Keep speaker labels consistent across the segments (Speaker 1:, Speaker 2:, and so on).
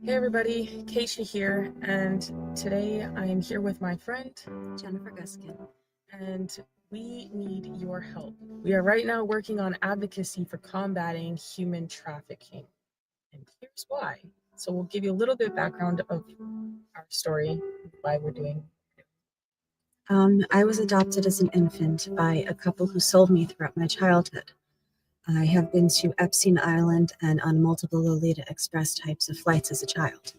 Speaker 1: Hey everybody, Kaysha here, and today I am here with my friend
Speaker 2: Jennifer Guskin.
Speaker 1: and we need your help. We are right now working on advocacy for combating human trafficking, and here's why. So we'll give you a little bit of background of our story, why we're doing.
Speaker 2: I was adopted as an infant by a couple who sold me throughout my childhood. I have been to Epstein Island and on multiple Lolita Express types of flights as a child.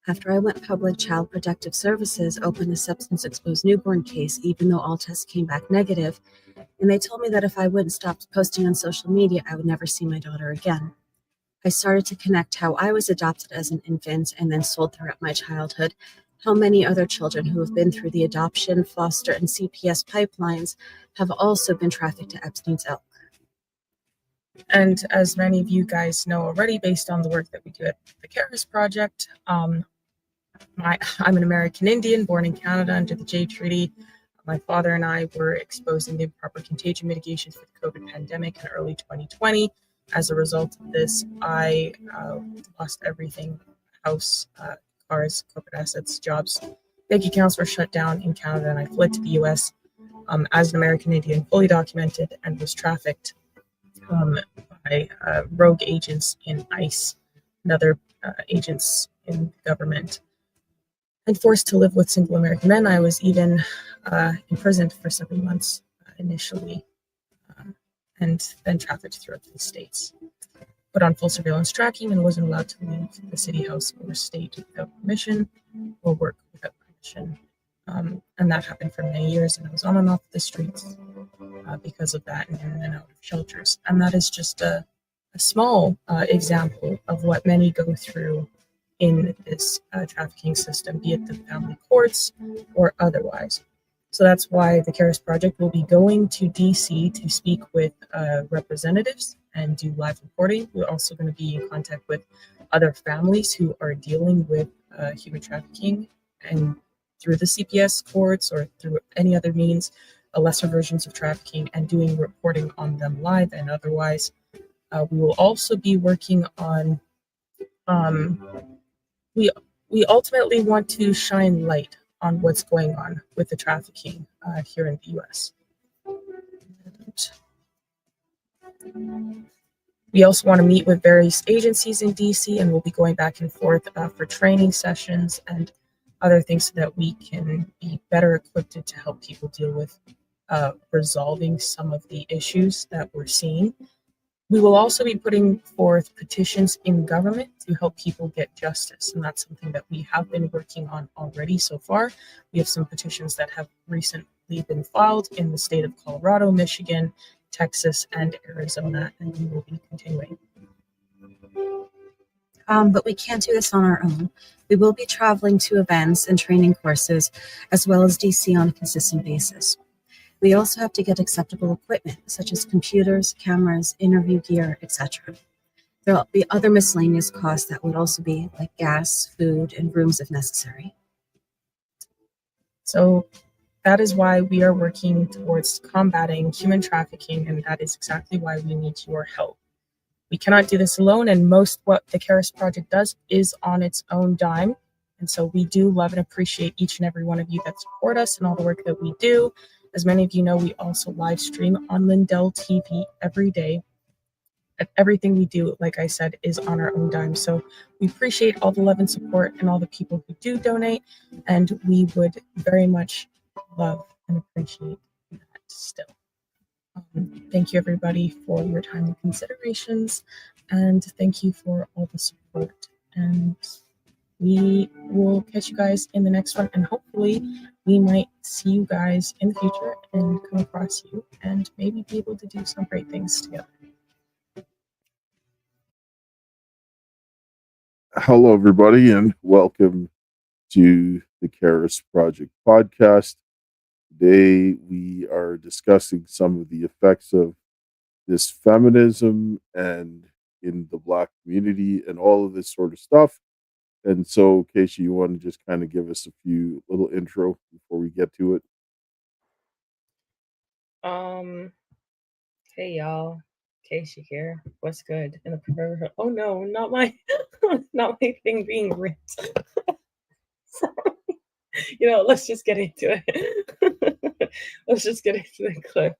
Speaker 2: After I went public, Child Protective Services opened a substance exposed newborn case, even though all tests came back negative, and they told me that if I wouldn't stop posting on social media, I would never see my daughter again. I started to connect how I was adopted as an infant and then sold throughout my childhood, how many other children who have been through the adoption, foster, and CPS pipelines have also been trafficked to Epstein's Elk.
Speaker 1: And as many of you guys know already, based on the work that we do at the Karis Project, I'm an American Indian born in Canada under the Jay Treaty. My father and I were exposed in the improper contagion mitigations for the COVID pandemic in early 2020. As a result of this, I lost everything: house, cars, corporate assets, jobs. Bank accounts were shut down in Canada, and I fled to the US as an American Indian, fully documented, and was trafficked by rogue agents in ICE and other agents in government, and forced to live with single American men. I was even imprisoned for 7 months initially, and then trafficked throughout the states. Put on full surveillance tracking and wasn't allowed to leave the city house or state without permission or work without permission. And that happened for many years, and I was on and off the streets because of that, and in and out of shelters. And that is just a small example of what many go through in this trafficking system, be it the family courts or otherwise. So that's why the Karis Project will be going to DC to speak with representatives and do live reporting. We're also going to be in contact with other families who are dealing with human trafficking, and through the CPS courts or through any other means, lesser versions of trafficking, and doing reporting on them live and otherwise. We will also be working on we ultimately want to shine light on what's going on with the trafficking here in the US. And we also want to meet with various agencies in DC, and we'll be going back and forth for training sessions and other things so that we can be better equipped to help people deal with resolving some of the issues that we're seeing. We will also be putting forth petitions in government to help people get justice, and that's something that we have been working on already so far. We have some petitions that have recently been filed in the state of Colorado, Michigan, Texas, and Arizona, and we will be continuing.
Speaker 2: But we can't do this on our own. We will be traveling to events and training courses, as well as DC on a consistent basis. We also have to get acceptable equipment, such as computers, cameras, interview gear, etc. There will be other miscellaneous costs that would also be like gas, food, and rooms if necessary.
Speaker 1: So that is why we are working towards combating human trafficking, and that is exactly why we need your help. We cannot do this alone, and most what the Karis Project does is on its own dime. And so we do love and appreciate each and every one of you that support us and all the work that we do. As many of you know, we also live stream on Lindell TV every day. And everything we do, like I said, is on our own dime. So we appreciate all the love and support and all the people who do donate. And we would very much love and appreciate that still. Thank you, everybody, for your time and considerations. And thank you for all the support. And we will catch you guys in the next one, and hopefully we might see you guys in the future and come across you and maybe be able to do some great things together.
Speaker 3: Hello, everybody, and welcome to the Karis Project podcast. Today, we are discussing some of the effects of this feminism and in the Black community and all of this sort of stuff. And so, Kaysha, you want to just kind of give us a few little intro before we get to it?
Speaker 1: Hey y'all. Kaysha here. What's good? In the pervert. Oh no, not my, not my thing being ripped. Let's just get into it. Let's just get into the clip.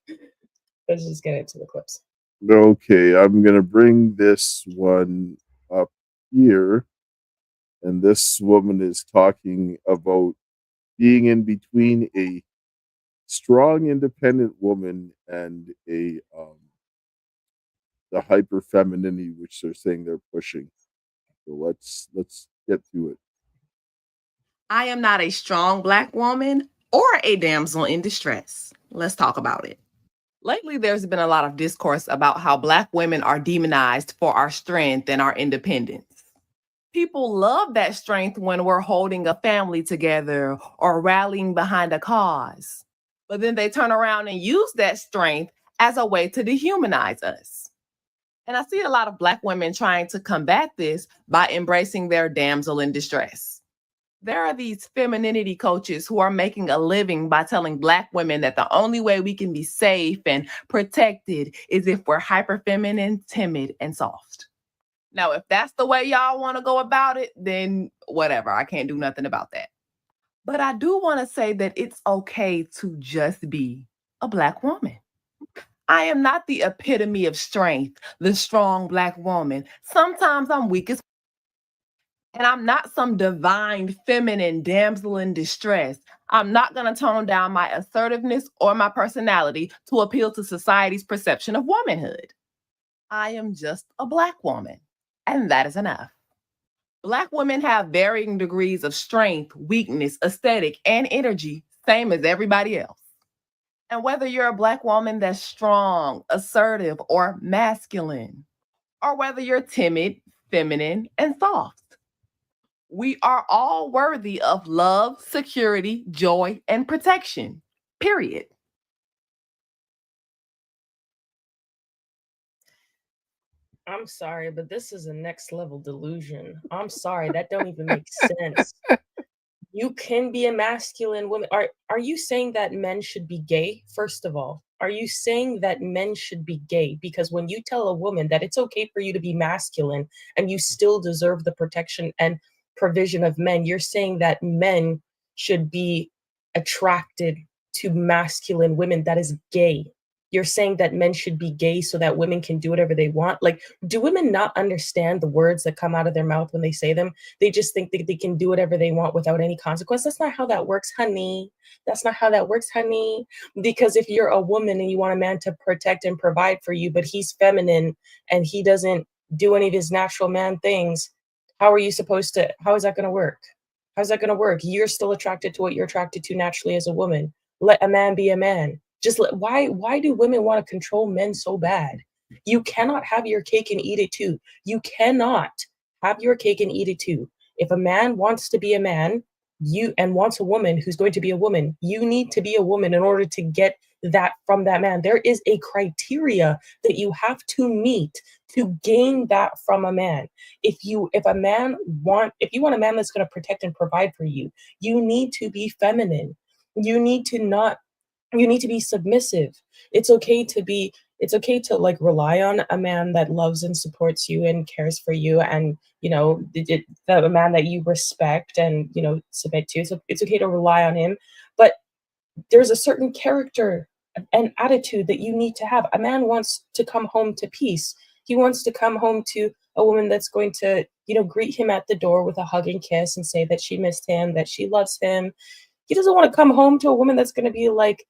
Speaker 1: Let's just get into the clips.
Speaker 3: Okay, I'm going to bring this one up here. And this woman is talking about being in between a strong, independent woman and the hyper femininity, which they're saying they're pushing. So let's get to it.
Speaker 4: I am not a strong Black woman or a damsel in distress. Let's talk about it. Lately, there's been a lot of discourse about how Black women are demonized for our strength and our independence. People love that strength when we're holding a family together or rallying behind a cause. But then they turn around and use that strength as a way to dehumanize us. And I see a lot of Black women trying to combat this by embracing their damsel in distress. There are these femininity coaches who are making a living by telling Black women that the only way we can be safe and protected is if we're hyper feminine, timid, and soft. Now, if that's the way y'all want to go about it, then whatever, I can't do nothing about that. But I do want to say that it's okay to just be a Black woman. I am not the epitome of strength, the strong Black woman. Sometimes I'm weak as and I'm not some divine feminine damsel in distress. I'm not going to tone down my assertiveness or my personality to appeal to society's perception of womanhood. I am just a Black woman, and that is enough. Black women have varying degrees of strength, weakness, aesthetic, and energy, same as everybody else. And whether you're a Black woman that's strong, assertive, or masculine, or whether you're timid, feminine, and soft, we are all worthy of love, security, joy, and protection, period.
Speaker 1: I'm sorry, but this is a next level delusion. I'm sorry, that don't even make sense. You can be a masculine woman. Are you saying that men should be gay? First of all, are you saying that men should be gay? Because when you tell a woman that it's okay for you to be masculine and you still deserve the protection and provision of men, you're saying that men should be attracted to masculine women. That is gay. You're saying that men should be gay so that women can do whatever they want. Like, do women not understand the words that come out of their mouth when they say them? They just think that they can do whatever they want without any consequence. That's not how that works, honey. That's not how that works, honey. Because if you're a woman and you want a man to protect and provide for you, but he's feminine and he doesn't do any of his natural man things, how is that going to work? How's that going to work? You're still attracted to what you're attracted to naturally as a woman. Let a man be a man. Why do women want to control men so bad? You cannot have your cake and eat it too. You cannot have your cake and eat it too. If a man wants to be a man, and wants a woman who's going to be a woman, you need to be a woman in order to get that from that man. There is a criteria that you have to meet to gain that from a man. If you want a man that's going to protect and provide for you, you need to be feminine. You need to be submissive. It's okay to like rely on a man that loves and supports you and cares for you, and the man that you respect and submit to. So it's okay to rely on him, but there's a certain character and attitude that you need to have. A man wants to come home to peace. He wants to come home to a woman that's going to greet him at the door with a hug and kiss and say that she missed him, that she loves him. He doesn't want to come home to a woman that's going to be like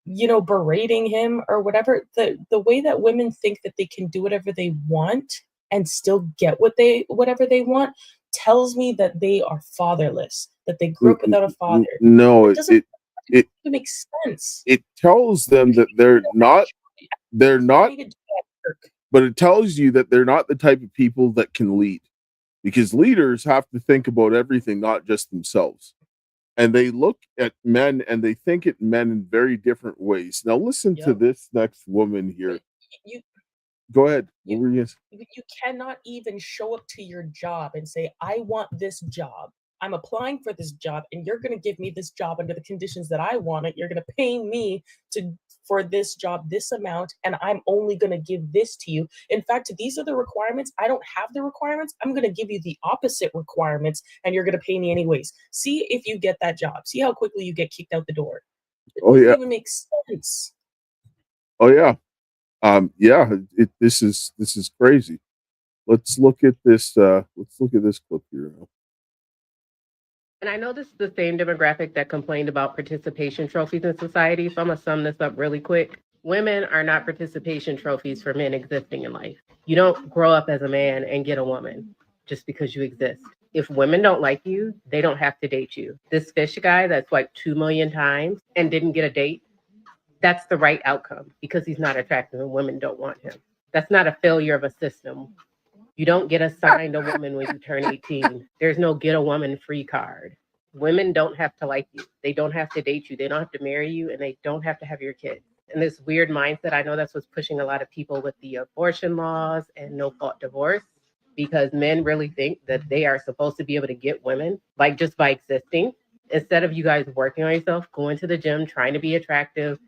Speaker 1: berating him or whatever. The way that women think that they can do whatever they want and still get whatever they want tells me that they are fatherless, that they grew up without a father.
Speaker 3: No,
Speaker 1: it makes sense.
Speaker 3: It tells them that they're not, but it tells you that they're not the type of people that can lead, because leaders have to think about everything, not just themselves. And they look at men and they think at men in very different ways. Now listen to this next woman here. Go ahead.
Speaker 1: You cannot even show up to your job and say, I want this job. I'm applying for this job and you're going to give me this job under the conditions that I want it. You're going to pay me to for this job this amount, and I'm only going to give this to you. In fact, these are the requirements. I don't have the requirements. I'm going to give you the opposite requirements, and you're going to pay me anyways. See if you get that job. See how quickly you get kicked out the door. It
Speaker 3: Oh
Speaker 1: doesn't
Speaker 3: yeah.
Speaker 1: even make sense.
Speaker 3: Oh yeah. Yeah. This is crazy. Let's look at this. Let's look at this clip here now.
Speaker 5: And I know this is the same demographic that complained about participation trophies in society, so I'm going to sum this up really quick. Women are not participation trophies for men existing in life. You don't grow up as a man and get a woman just because you exist. If women don't like you, they don't have to date you. This fish guy that swiped 2 million times and didn't get a date, that's the right outcome because he's not attractive and women don't want him. That's not a failure of a system. You don't get assigned a woman when you turn 18. There's no get a woman free card. Women don't have to like you. They don't have to date you. They don't have to marry you, and they don't have to have your kids. And this weird mindset, I know that's what's pushing a lot of people with the abortion laws and no-fault divorce, because men really think that they are supposed to be able to get women like just by existing. Instead of you guys working on yourself, going to the gym, trying to be attractive,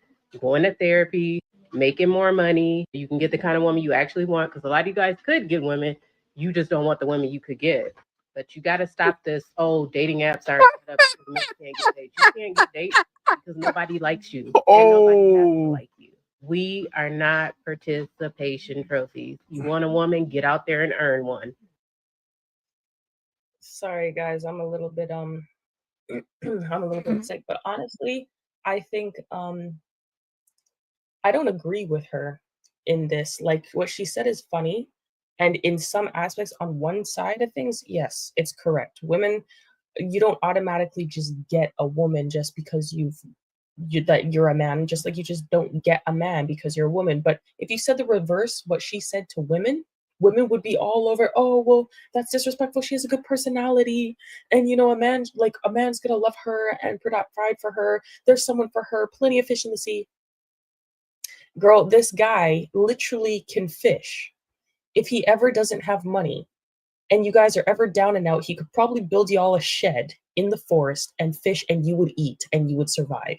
Speaker 5: going to therapy, making more money, you can get the kind of woman you actually want, because a lot of you guys could get women, you just don't want the women you could get. But you got to stop this, dating apps are set up because men can't get dates. You can't get dates because nobody likes you, and nobody has to like you. We are not participation trophies. You want a woman, get out there and earn one.
Speaker 1: Sorry guys, I'm a little bit I'm a little bit sick, but honestly, I think I don't agree with her in this. Like, what she said is funny, and in some aspects, on one side of things, yes, it's correct. Women, you don't automatically just get a woman just because that you're a man, just like you just don't get a man because you're a woman. But if you said the reverse, what she said to women would be all over, oh well, that's disrespectful, she has a good personality, and a man's gonna love her and provide for her, there's someone for her, plenty of fish in the sea. Girl, this guy literally can fish. If he ever doesn't have money and you guys are ever down and out, he could probably build you all a shed in the forest and fish, and you would eat and you would survive.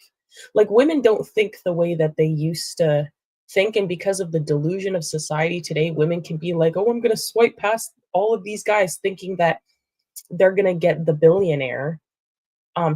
Speaker 1: Like, women don't think the way that they used to think, and because of the delusion of society today, women can be like, oh, I'm going to swipe past all of these guys thinking that they're going to get the billionaire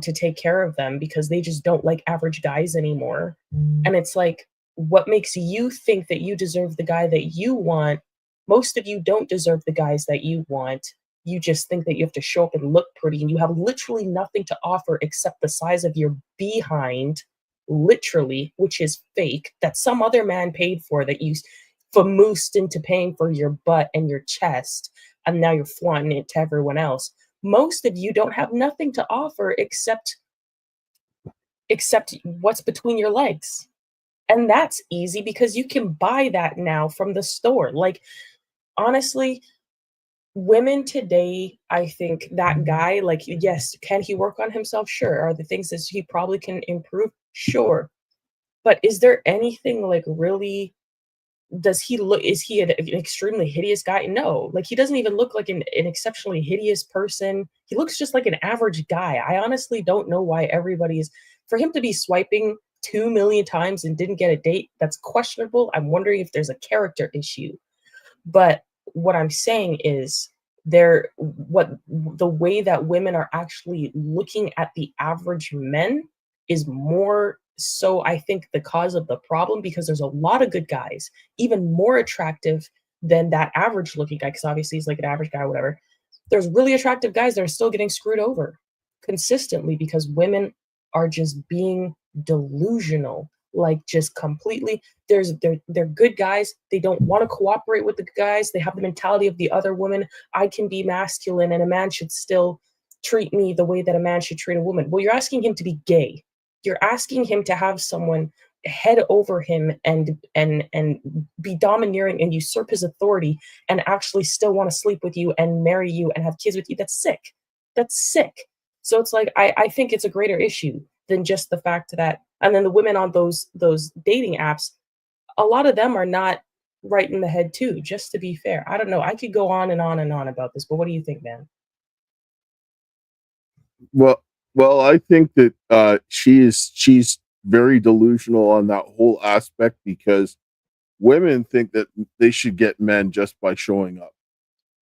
Speaker 1: to take care of them because they just don't like average guys anymore. And it's like, what makes you think that you deserve the guy that you want? Most of you don't deserve the guys that you want. You just think that you have to show up and look pretty, and you have literally nothing to offer except the size of your behind, literally, which is fake, that some other man paid for, that you famoosed into paying for your butt and your chest, and now you're flaunting it to everyone else. Most of you don't have nothing to offer except what's between your legs. And that's easy because you can buy that now from the store. Like, honestly, women today, I think that guy, like, yes, can he work on himself? Sure. Are the things that he probably can improve? Sure. But is there anything like really, is he an extremely hideous guy? No. Like, he doesn't even look like an exceptionally hideous person. He looks just like an average guy. I honestly don't know why for him to be swiping 2 million times and didn't get a date, that's questionable. I'm wondering if there's a character issue. But what I'm saying is, the way that women are actually looking at the average men is more so, I think, the cause of the problem, because there's a lot of good guys, even more attractive than that average looking guy, because obviously he's like an average guy or whatever. There's really attractive guys that are still getting screwed over consistently because women are just being delusional, like, just completely. They're good guys. They don't want to cooperate with the guys. They have the mentality of the other woman. I can be masculine and a man should still treat me the way that a man should treat a woman. Well, you're asking him to be gay. You're asking him to have someone head over him and be domineering and usurp his authority and actually still want to sleep with you and marry you and have kids with you. That's sick. That's sick. So it's like, I think it's a greater issue than just the fact that, and then the women on those dating apps, a lot of them are not right in the head too, just to be fair. I don't know. I could go on and on and on about this, but what do you think, man?
Speaker 3: Well, I think that she's very delusional on that whole aspect, because women think that they should get men just by showing up.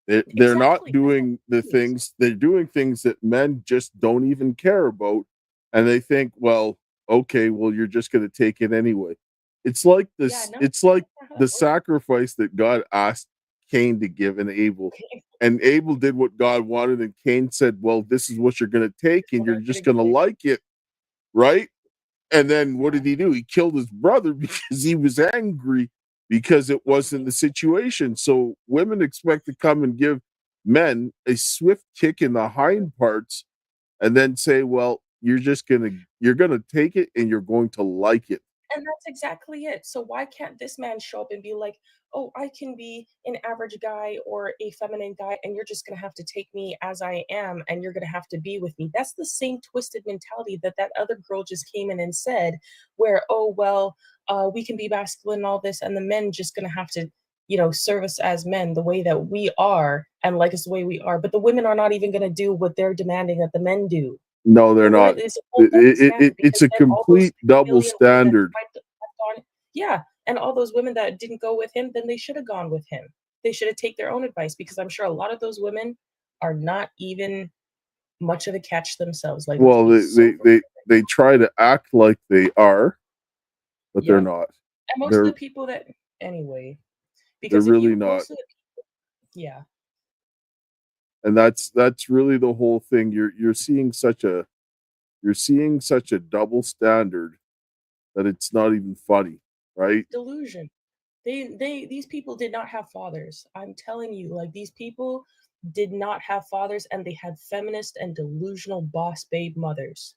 Speaker 3: They're not
Speaker 1: Exactly.
Speaker 3: doing the things, they're doing things that men just don't even care about. And they think, well, okay, well, you're just going to take it anyway. It's like
Speaker 1: Yeah,
Speaker 3: this,
Speaker 1: no,
Speaker 3: it's like
Speaker 1: that's not how
Speaker 3: the
Speaker 1: that works.
Speaker 3: sacrifice that God asked Cain to give and Abel. And Abel did what God wanted, and Cain said, well, this is what you're going to take, and
Speaker 1: What
Speaker 3: you're
Speaker 1: I'm
Speaker 3: just
Speaker 1: gonna
Speaker 3: going to
Speaker 1: get.
Speaker 3: like it, right? And then what
Speaker 1: Yeah.
Speaker 3: did he do? He killed his brother because he was angry because it wasn't the situation. So women expect to come and give men a swift kick in the hind parts and then say, well, you're gonna take it and you're going to like it.
Speaker 1: And that's exactly it. So why can't this man show up and be like, "Oh, I can be an average guy or a feminine guy, and you're just gonna have to take me as I am, and you're gonna have to be with me." That's the same twisted mentality that that other girl just came in and said, where, "Oh well, we can be masculine and all this, and the men just gonna have to, serve us as men the way that we are and like us the way we are." But the women are not even gonna do what they're demanding that the men do.
Speaker 3: No, they're
Speaker 1: The women,
Speaker 3: not.
Speaker 1: it's a whole double standard,
Speaker 3: It's
Speaker 1: because
Speaker 3: a
Speaker 1: then all those
Speaker 3: complete double
Speaker 1: million women that
Speaker 3: standard.
Speaker 1: tried to left on, yeah, and all those women that didn't go with him, then they should have gone with him. They should have take their own advice, because I'm sure a lot of those women are not even much of a catch themselves. Like, let's
Speaker 3: Well,
Speaker 1: be so
Speaker 3: they try to act like they are, but they're
Speaker 1: yeah.
Speaker 3: not.
Speaker 1: And most of
Speaker 3: They're
Speaker 1: the people that anyway,
Speaker 3: they're
Speaker 1: because if
Speaker 3: really
Speaker 1: you
Speaker 3: not.
Speaker 1: most of the yeah,
Speaker 3: And that's really the whole thing. You're seeing such a double standard that it's not even funny, right?
Speaker 1: delusion. These people did not have fathers. I'm telling you, like, these people did not have fathers, and they had feminist and delusional boss babe mothers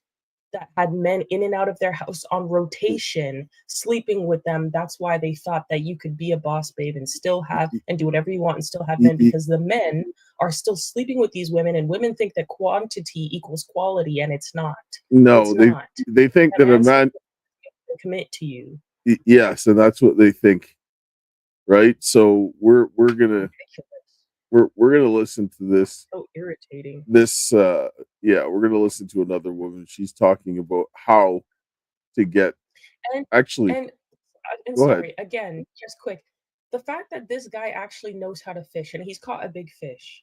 Speaker 1: that had men in and out of their house on rotation, sleeping with them. That's why they thought that you could be a boss babe and still have and do whatever you want and still have men, because the men are still sleeping with these women, and women think that quantity equals quality, and it's not. It's
Speaker 3: No,
Speaker 1: not.
Speaker 3: they think
Speaker 1: A
Speaker 3: that a
Speaker 1: man
Speaker 3: man,
Speaker 1: to commit to you.
Speaker 3: yes, and that's what they think, right? So we're gonna listen to this
Speaker 1: So irritating.
Speaker 3: this yeah, we're gonna listen to another woman. She's talking about how to get,
Speaker 1: And
Speaker 3: actually,
Speaker 1: and
Speaker 3: go ahead.
Speaker 1: sorry, again, just quick. The fact that this guy actually knows how to fish and he's caught a big fish,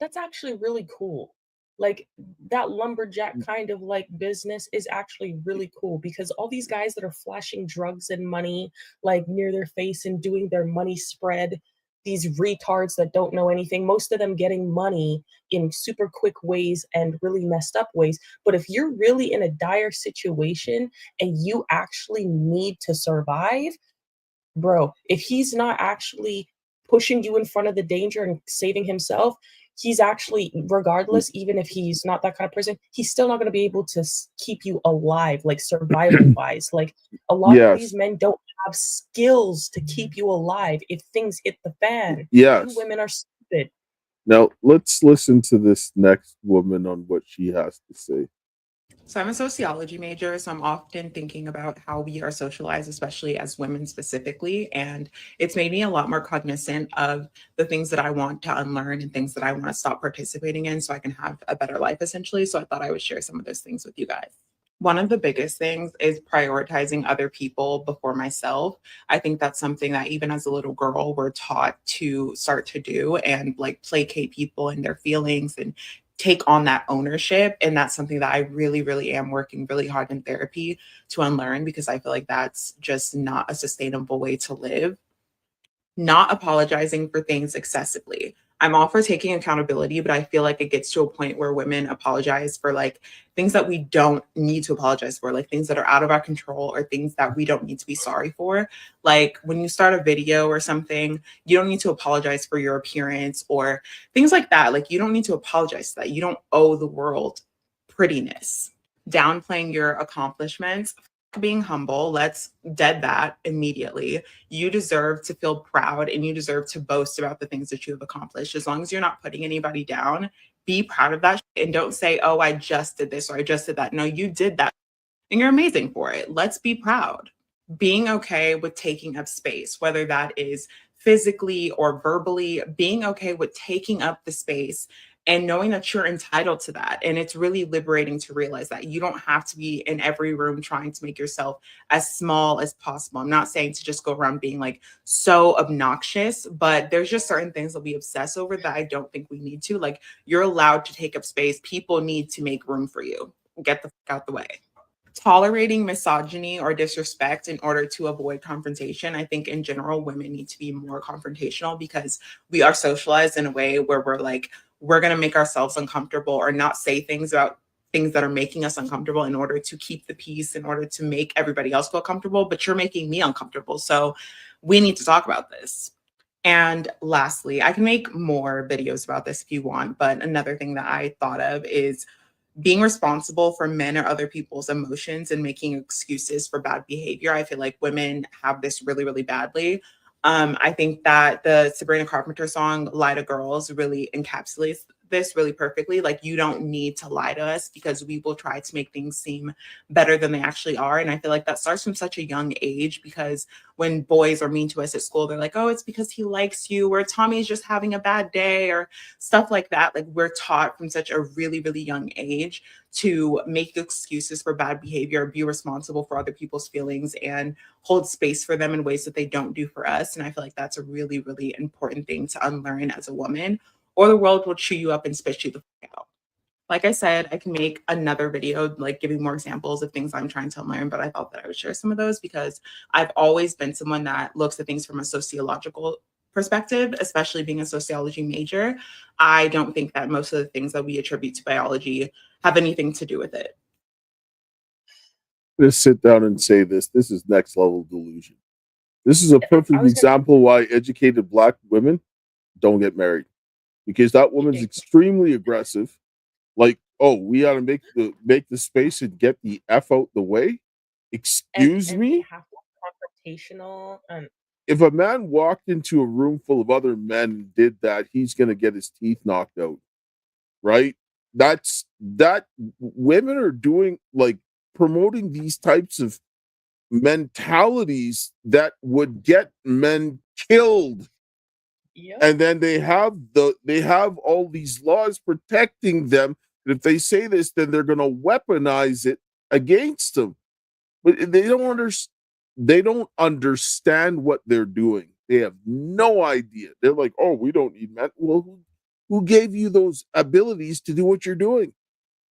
Speaker 1: that's actually really cool. Like, that lumberjack kind of like business is actually really cool, because all these guys that are flashing drugs and money like near their face and doing their money spread, these retards that don't know anything, most of them getting money in super quick ways and really messed up ways. But if you're really in a dire situation and you actually need to survive, bro, if he's not actually pushing you in front of the danger and saving himself, he's actually, regardless, even if he's not that kind of person, he's still not going to be able to keep you alive, like survival wise. Like, a lot of these
Speaker 3: Yes,
Speaker 1: men don't have skills to keep you alive if things hit the fan. You
Speaker 3: yes.
Speaker 1: women are stupid.
Speaker 3: Now let's listen to this next woman on what she has to say.
Speaker 6: So I'm a sociology major, so I'm often thinking about how we are socialized, especially as women specifically. And it's made me a lot more cognizant of the things that I want to unlearn and things that I want to stop participating in so I can have a better life, essentially. So I thought I would share some of those things with you guys. One of the biggest things is prioritizing other people before myself. I think that's something that even as a little girl, we're taught to start to do and like placate people and their feelings and take on that ownership. And that's something that I really, really am working really hard in therapy to unlearn, because I feel like that's just not a sustainable way to live. Not apologizing for things excessively. I'm all for taking accountability, but I feel like it gets to a point where women apologize for like things that we don't need to apologize for, like things that are out of our control or things that we don't need to be sorry for. Like when you start a video or something, you don't need to apologize for your appearance or things like that. Like you don't need to apologize for that. You don't owe the world prettiness. Downplaying your accomplishments, being humble, let's dead that immediately. You deserve to feel proud and you deserve to boast about the things that you have accomplished. As long as you're not putting anybody down, be proud of that and don't say, oh, I just did this or I just did that. No, you did that and you're amazing for it. Let's be proud. Being okay with taking up space, whether that is physically or verbally, being okay with taking up the space and knowing that you're entitled to that. And it's really liberating to realize that you don't have to be in every room trying to make yourself as small as possible. I'm not saying to just go around being like so obnoxious, but there's just certain things that we obsess over that I don't think we need to. Like, you're allowed to take up space. People need to make room for you. Get the fuck out the way. Tolerating misogyny or disrespect in order to avoid confrontation. I think in general, women need to be more confrontational because we are socialized in a way where we're like, we're going to make ourselves uncomfortable or not say things about things that are making us uncomfortable in order to keep the peace, in order to make everybody else feel comfortable, but you're making me uncomfortable. So we need to talk about this. And lastly, I can make more videos about this if you want, but another thing that I thought of is being responsible for men or other people's emotions and making excuses for bad behavior. I feel like women have this really, really badly. I think that the Sabrina Carpenter song, Lie to Girls, really encapsulates this really perfectly. Like, you don't need to lie to us because we will try to make things seem better than they actually are. And I feel like that starts from such a young age, because when boys are mean to us at school, they're like, oh, it's because he likes you, or Tommy's just having a bad day, or stuff like that. Like, we're taught from such a really, really young age to make excuses for bad behavior, be responsible for other people's feelings, and hold space for them in ways that they don't do for us. And I feel like that's a really, really important thing to unlearn as a woman, or the world will chew you up and spit you the fuck out. Like I said, I can make another video, like giving more examples of things I'm trying to unlearn, but I thought that I would share some of those because I've always been someone that looks at things from a sociological perspective, especially being a sociology major. I don't think that most of the things that we attribute to biology have anything to do with it.
Speaker 3: Just sit down and say this. This is next level delusion. This is a perfect example why educated Black women don't get married, because that woman's extremely aggressive. Like, oh, we got to make the space and get the F out the way. Excuse me?
Speaker 1: Confrontational.
Speaker 3: If a man walked into a room full of other men and did that, he's going to get his teeth knocked out. Right? That women are doing, like, promoting these types of mentalities that would get men killed.
Speaker 1: Yep.
Speaker 3: And then they have all these laws protecting them. And if they say this, then they're going to weaponize it against them. But they don't understand what they're doing. They have no idea. They're like, oh, we don't need men. Well, who gave you those abilities to do what you're doing?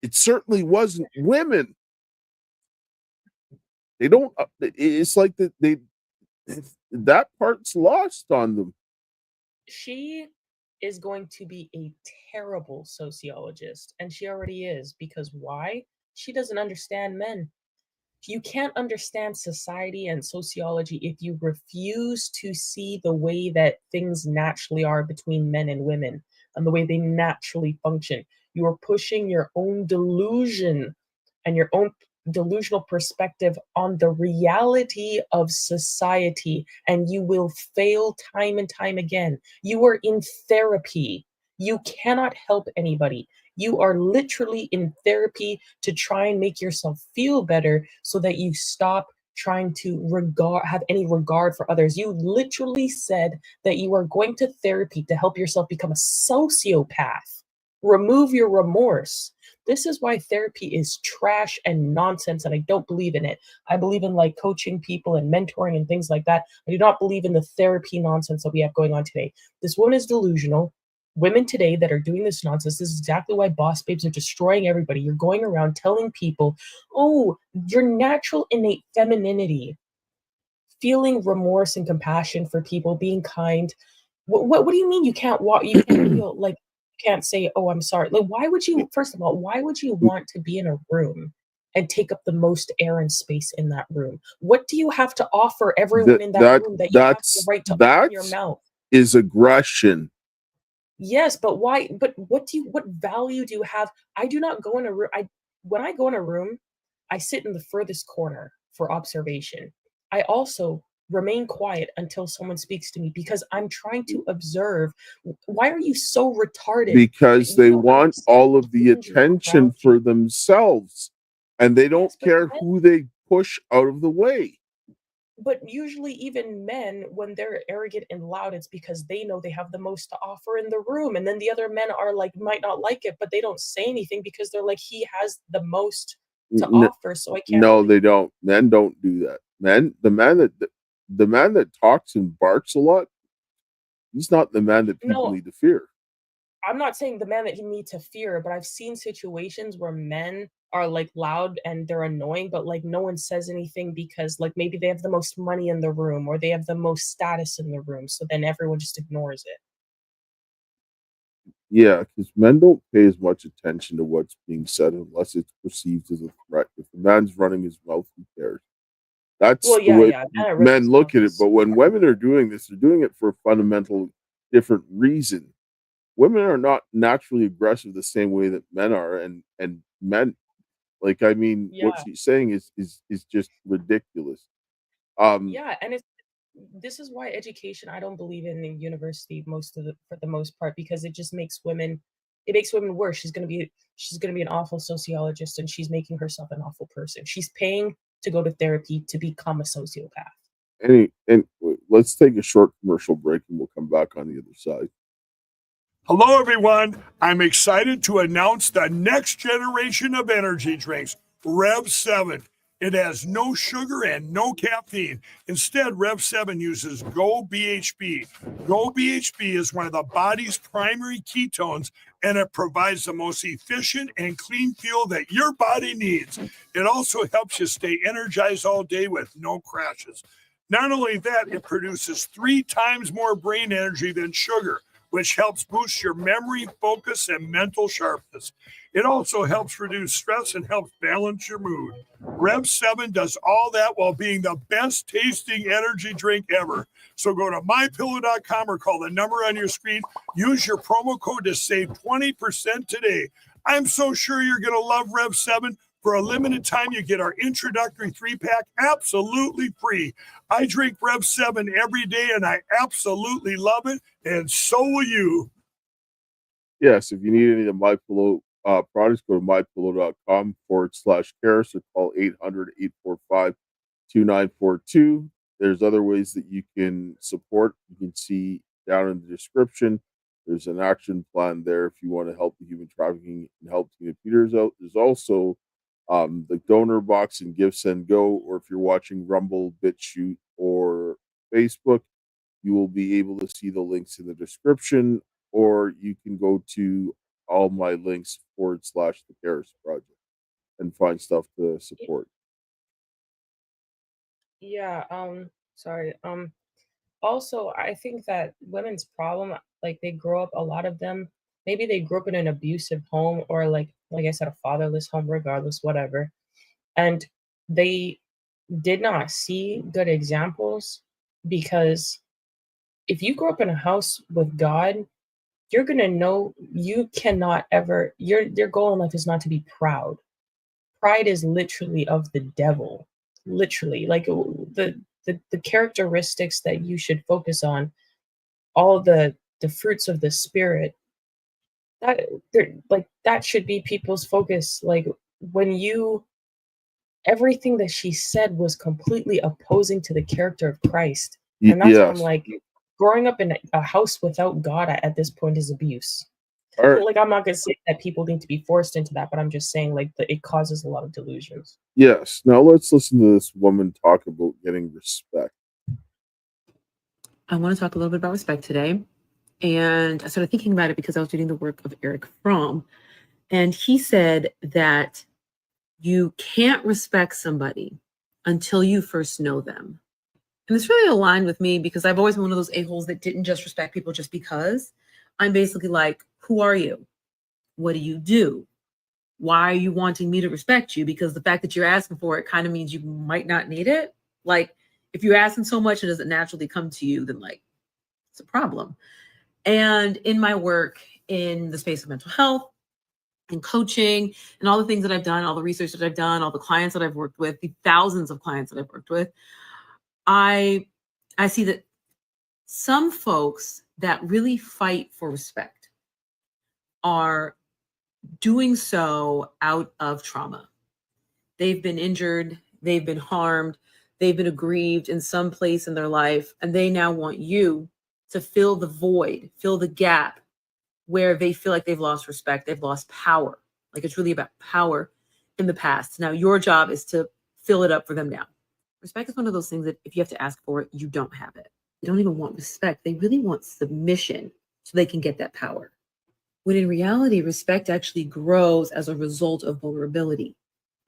Speaker 3: It certainly wasn't women. They don't. It's like that part's lost on them.
Speaker 1: She is going to be a terrible sociologist, and she already is, because why? She doesn't understand men. You can't understand society and sociology if you refuse to see the way that things naturally are between men and women and the way they naturally function. You are pushing your own delusion and your own delusional perspective on the reality of society, and you will fail time and time again. You are in therapy. You cannot help anybody. You are literally in therapy to try and make yourself feel better so that you stop trying to have any regard for others. You literally said that you are going to therapy to help yourself become a sociopath. Remove your remorse. This is why therapy is trash and nonsense, and I don't believe in it. I believe in, like, coaching people and mentoring and things like that. I do not believe in the therapy nonsense that we have going on today. This woman is delusional. Women today that are doing this nonsense, this is exactly why boss babes are destroying everybody. You're going around telling people, oh, your natural innate femininity, feeling remorse and compassion for people, being kind. What do you mean you can't walk? You can't feel like, can't say, oh, I'm sorry. Like, why would you, first of all, why would you want to be in a room and take up the most air and space in that room? What do you have to offer everyone in that room that you have the right to open your mouth?
Speaker 3: Is aggression.
Speaker 1: Yes, but why? But what value do you have? I do not go in a room. When I go in a room, I sit in the furthest corner for observation. I also remain quiet until someone speaks to me because I'm trying to observe. Why are you so retarded?
Speaker 3: Because they want all of the attention for themselves, and they don't care who they push out of the way.
Speaker 1: But usually even men, when they're arrogant and loud, it's because they know they have the most to offer in the room, and then the other men are like, might not like it, but they don't say anything because they're like, he has the most to offer, so I can't.
Speaker 3: No, they don't. Men don't do that. The man that talks and barks a lot, he's not the man that people
Speaker 1: No,
Speaker 3: need to fear.
Speaker 1: I'm not saying the man that you need to fear, but I've seen situations where men are like loud and they're annoying, but like no one says anything because like maybe they have the most money in the room or they have the most status in the room. So then everyone just ignores it.
Speaker 3: Yeah, because men don't pay as much attention to what's being said unless it's perceived as a threat. If the man's running his mouth, who cares? That's
Speaker 1: Well,
Speaker 3: the
Speaker 1: yeah,
Speaker 3: way
Speaker 1: yeah. Men are
Speaker 3: men look at it.
Speaker 1: responses.
Speaker 3: But when women are doing this, they're doing it for a fundamental different reason. Women are not naturally aggressive the same way that men are, and men, like, I mean, what
Speaker 1: Yeah,
Speaker 3: she's saying is just ridiculous. Um,
Speaker 1: yeah, and this is why education, I don't believe in university for the most part, because it makes women worse. She's gonna be an awful sociologist, and she's making herself an awful person. She's paying to go to therapy to become a sociopath.
Speaker 3: let's take a short commercial break, and we'll come back on the other side.
Speaker 7: Hello, everyone. I'm excited to announce the next generation of energy drinks, Rev 7. It has no sugar and no caffeine. Instead, Rev 7 uses Go BHB. Go BHB is one of the body's primary ketones, and it provides the most efficient and clean fuel that your body needs. It also helps you stay energized all day with no crashes. Not only that, it produces 3 times more brain energy than sugar, which helps boost your memory, focus, and mental sharpness. It also helps reduce stress and helps balance your mood. Rev 7 does all that while being the best tasting energy drink ever. So go to mypillow.com or call the number on your screen. Use your promo code to save 20% today. I'm so sure you're going to love Rev 7. For a limited time, you get our introductory 3-pack absolutely free. I drink Rev 7 every day, and I absolutely love it, and so will you.
Speaker 3: Yes, if you need any of the My Pillow products, go to mypillow.com/Karis or call 800-845-2942. There's other ways that you can support. You can see down in the description. There's an action plan there if you want to help the human trafficking and help Tina Peters out. There's also the donor box and Give Send Go, or if you're watching Rumble, BitChute, or Facebook, you will be able to see the links in the description, or you can go to all my links / the Karis Project and find stuff to support.
Speaker 1: Yeah, sorry. Also, I think that women's problem, like they grow up, a lot of them, maybe they grew up in an abusive home or like I said, a fatherless home, regardless, whatever. And they did not see good examples because if you grow up in a house with God, you're gonna know you cannot ever your goal in life is not to be proud. Pride is literally of the devil. Literally. Like the characteristics that you should focus on, all the fruits of the spirit, that they're like that should be people's focus. Like when you everything that she said was completely opposing to the character of Christ. And that's why I'm
Speaker 3: Yes.
Speaker 1: like, growing up in a house without God at this point is abuse.
Speaker 3: All right.
Speaker 1: Like, I'm not gonna say that people need to be forced into that, but I'm just saying like it causes a lot of delusions.
Speaker 3: Yes. Now let's listen to this woman talk about getting respect.
Speaker 8: I want to talk a little bit about respect today. And I started thinking about it because I was reading the work of Eric Fromm. And he said that you can't respect somebody until you first know them. And this really aligned with me because I've always been one of those a-holes that didn't just respect people just because. I'm basically like, who are you? What do you do? Why are you wanting me to respect you? Because the fact that you're asking for it kind of means you might not need it. Like, if you're asking so much and it doesn't naturally come to you, then like, it's a problem. And in my work in the space of mental health and coaching and all the things that I've done, all the research that I've done, all the clients that I've worked with, the thousands of clients that I've worked with, I see that some folks that really fight for respect are doing so out of trauma. They've been injured, they've been harmed, they've been aggrieved in some place in their life, and they now want you to fill the void, fill the gap where they feel like they've lost respect, they've lost power. Like it's really about power in the past. Now your job is to fill it up for them now. Respect is one of those things that if you have to ask for it, you don't have it. They don't even want respect. They really want submission so they can get that power. When in reality, respect actually grows as a result of vulnerability.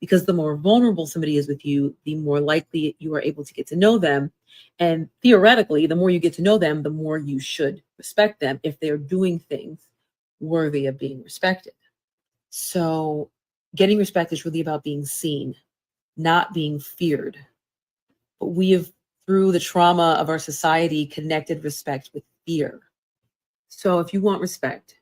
Speaker 8: Because the more vulnerable somebody is with you, the more likely you are able to get to know them. And theoretically, the more you get to know them, the more you should respect them if they're doing things worthy of being respected. So getting respect is really about being seen, not being feared. But we have, through the trauma of our society, connected respect with fear. So if you want respect,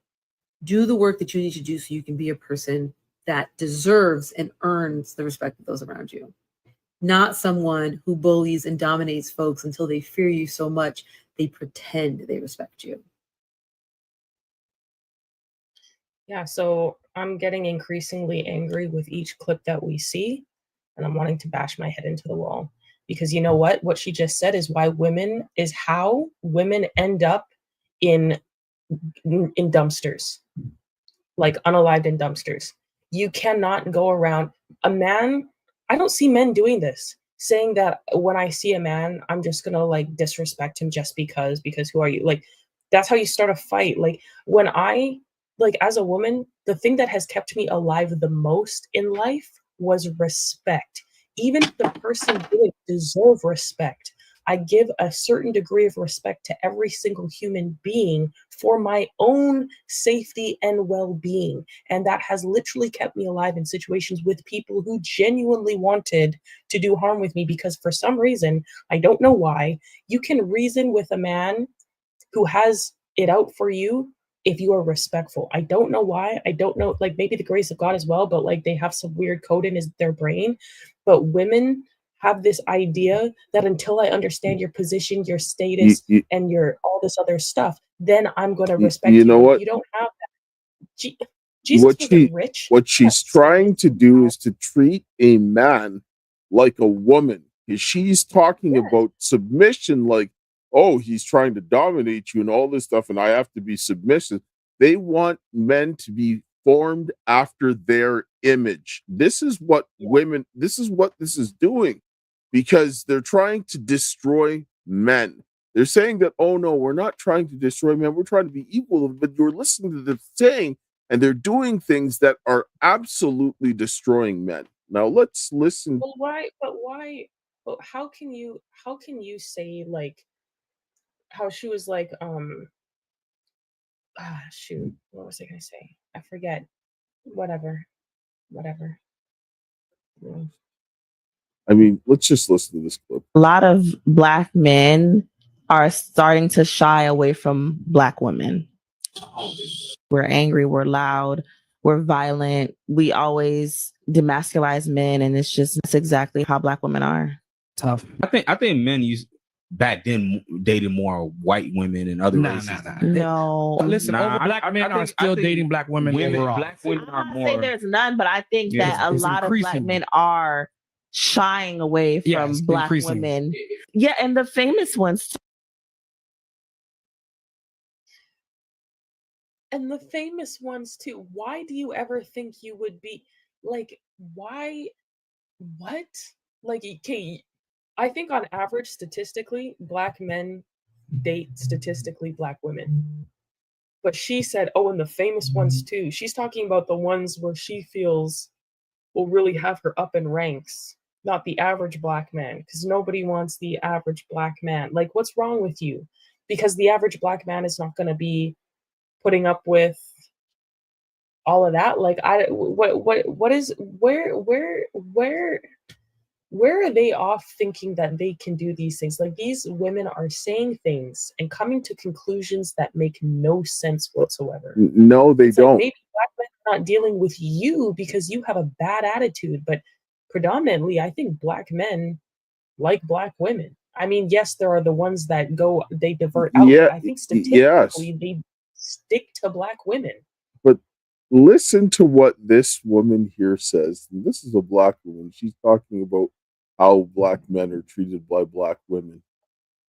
Speaker 8: do the work that you need to do so you can be a person that deserves and earns the respect of those around you. Not someone who bullies and dominates folks until they fear you so much they pretend they respect you.
Speaker 1: Yeah, so I'm getting increasingly angry with each clip that we see, and I'm wanting to bash my head into the wall. Because you know what? What she just said is how women end up in dumpsters, like unalived in dumpsters. You cannot go around a man. I don't see men doing this, saying that when I see a man, I'm just gonna like disrespect him just because who are you? Like, that's how you start a fight. Like when as a woman, the thing that has kept me alive the most in life was respect. Even if the person didn't deserve respect, I give a certain degree of respect to every single human being for my own safety and well-being. And that has literally kept me alive in situations with people who genuinely wanted to do harm with me, because for some reason, I don't know why, you can reason with a man who has it out for you if you are respectful. I don't know why. I don't know, like maybe the grace of God as well, but like they have some weird code in their brain. But women have this idea that until I understand your position, your status, and your all this other stuff, then I'm going to respect you.
Speaker 3: You know what?
Speaker 1: You don't have that. Jesus wasn't rich.
Speaker 3: What she's trying to do is to treat a man like a woman. She's talking about submission, like, oh, he's trying to dominate you and all this stuff, and I have to be submissive. They want men to be formed after their image. This is what this is doing, because they're trying to destroy men. They're saying that, oh no, we're not trying to destroy men, we're trying to be equal, but you're listening to them saying, and they're doing things that are absolutely destroying men. Now let's listen.
Speaker 1: Well, why? But how can you say like how she was like shoot, what was I gonna say? I forget. Whatever.
Speaker 3: I mean, let's just listen to this clip.
Speaker 9: A lot of Black men are starting to shy away from Black women. We're angry, we're loud, we're violent. We always demasculize men, and that's exactly how Black women are.
Speaker 10: Tough. I think men back then dated more white women and other races.
Speaker 9: No.
Speaker 10: Listen, Black men are still dating Black women. Black women are more.
Speaker 9: I say there's none, but I think that a lot of Black men are shying away from Black women. Yeah, and the famous ones too.
Speaker 1: And the famous ones too. Why do you ever think you would be like, why? What? Like, okay, I think on average, statistically, Black men date statistically Black women. But she said, oh, and the famous ones too. She's talking about the ones where she feels will really have her up in ranks, not the average Black man, because nobody wants the average Black man. Like, what's wrong with you? Because the average Black man is not going to be putting up with all of that. Like, what is, where are they off thinking that they can do these things? Like, these women are saying things and coming to conclusions that make no sense whatsoever.
Speaker 3: No, they don't.
Speaker 1: Like, maybe Black men are not dealing with you because you have a bad attitude, but predominantly, I think Black men like Black women. I mean, yes, there are the ones that they divert out.
Speaker 3: Yeah,
Speaker 1: but I think statistically, they stick to Black women.
Speaker 3: But listen to what this woman here says. And this is a Black woman. She's talking about how black men are treated by black women.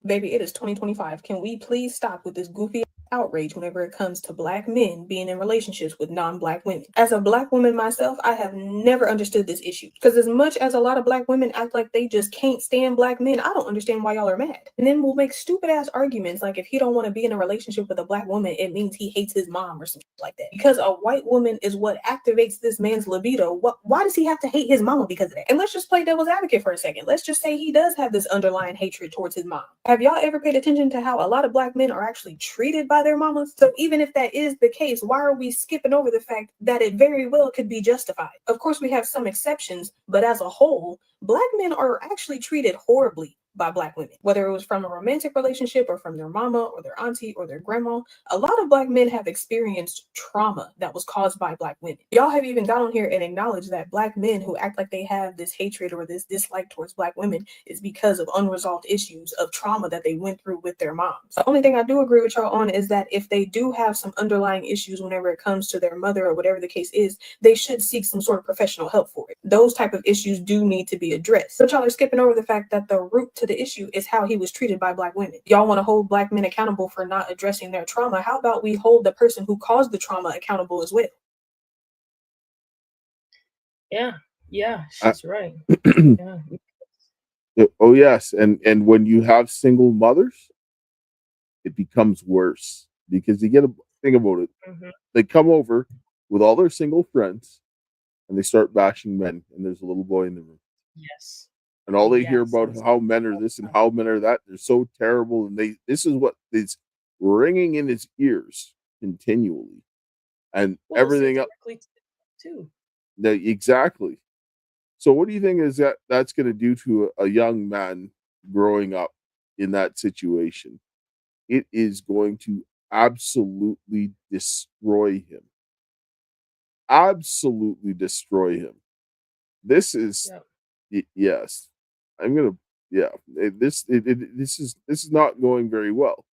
Speaker 11: Baby, it is 2025. Can we please stop with this goofy outrage whenever it comes to black men being in relationships with non-black women? As a black woman myself, I have never understood this issue. Because as much as a lot of black women act like they just can't stand black men, I don't understand why y'all are mad. And then we'll make stupid ass arguments like if he don't want to be in a relationship with a black woman, it means he hates his mom or something like that. Because a white woman is what activates this man's libido. Why does he have to hate his mama because of that? And let's just play devil's advocate for a second. Let's just say he does have this underlying hatred towards his mom. Have y'all ever paid attention to how a lot of black men are actually treated by their mamas? So even if that is the case, why are we skipping over the fact that it very well could be justified? Of course, we have some exceptions, but as a whole, black men are actually treated horribly by black women, whether it was from a romantic relationship or from their mama or their auntie or their grandma. A lot of black men have experienced trauma that was caused by black women. Y'all have even got on here and acknowledged that black men who act like they have this hatred or this dislike towards black women is because of unresolved issues of trauma that they went through with their moms. The only thing I do agree with y'all on is that if they do have some underlying issues whenever it comes to their mother or whatever the case is, they should seek some sort of professional help for it. Those type of issues do need to be addressed. But y'all are skipping over the fact that the root to the issue is how he was treated by black women. Y'all want to hold black men accountable for not addressing their trauma. How about we hold the person who caused the trauma accountable as well?
Speaker 1: Yeah, she's right. Yeah.
Speaker 3: Oh yes, and when you have single mothers, it becomes worse because you get a think about it.
Speaker 1: Mhm.
Speaker 3: They come over with all their single friends, and they start bashing men, and there's a little boy in the room.
Speaker 1: Yes.
Speaker 3: And all they hear
Speaker 1: Yes,
Speaker 3: about
Speaker 1: that's
Speaker 3: how men are this and how men are that. They're so terrible, and this is what is ringing in his ears continually, and
Speaker 1: Well, they'll say
Speaker 3: everything else.
Speaker 1: directly too.
Speaker 3: Exactly. So, what do you think is that's going to do to a young man growing up in that situation? It is going to absolutely destroy him. Absolutely destroy him. This is yes. I'm gonna this is not going very well,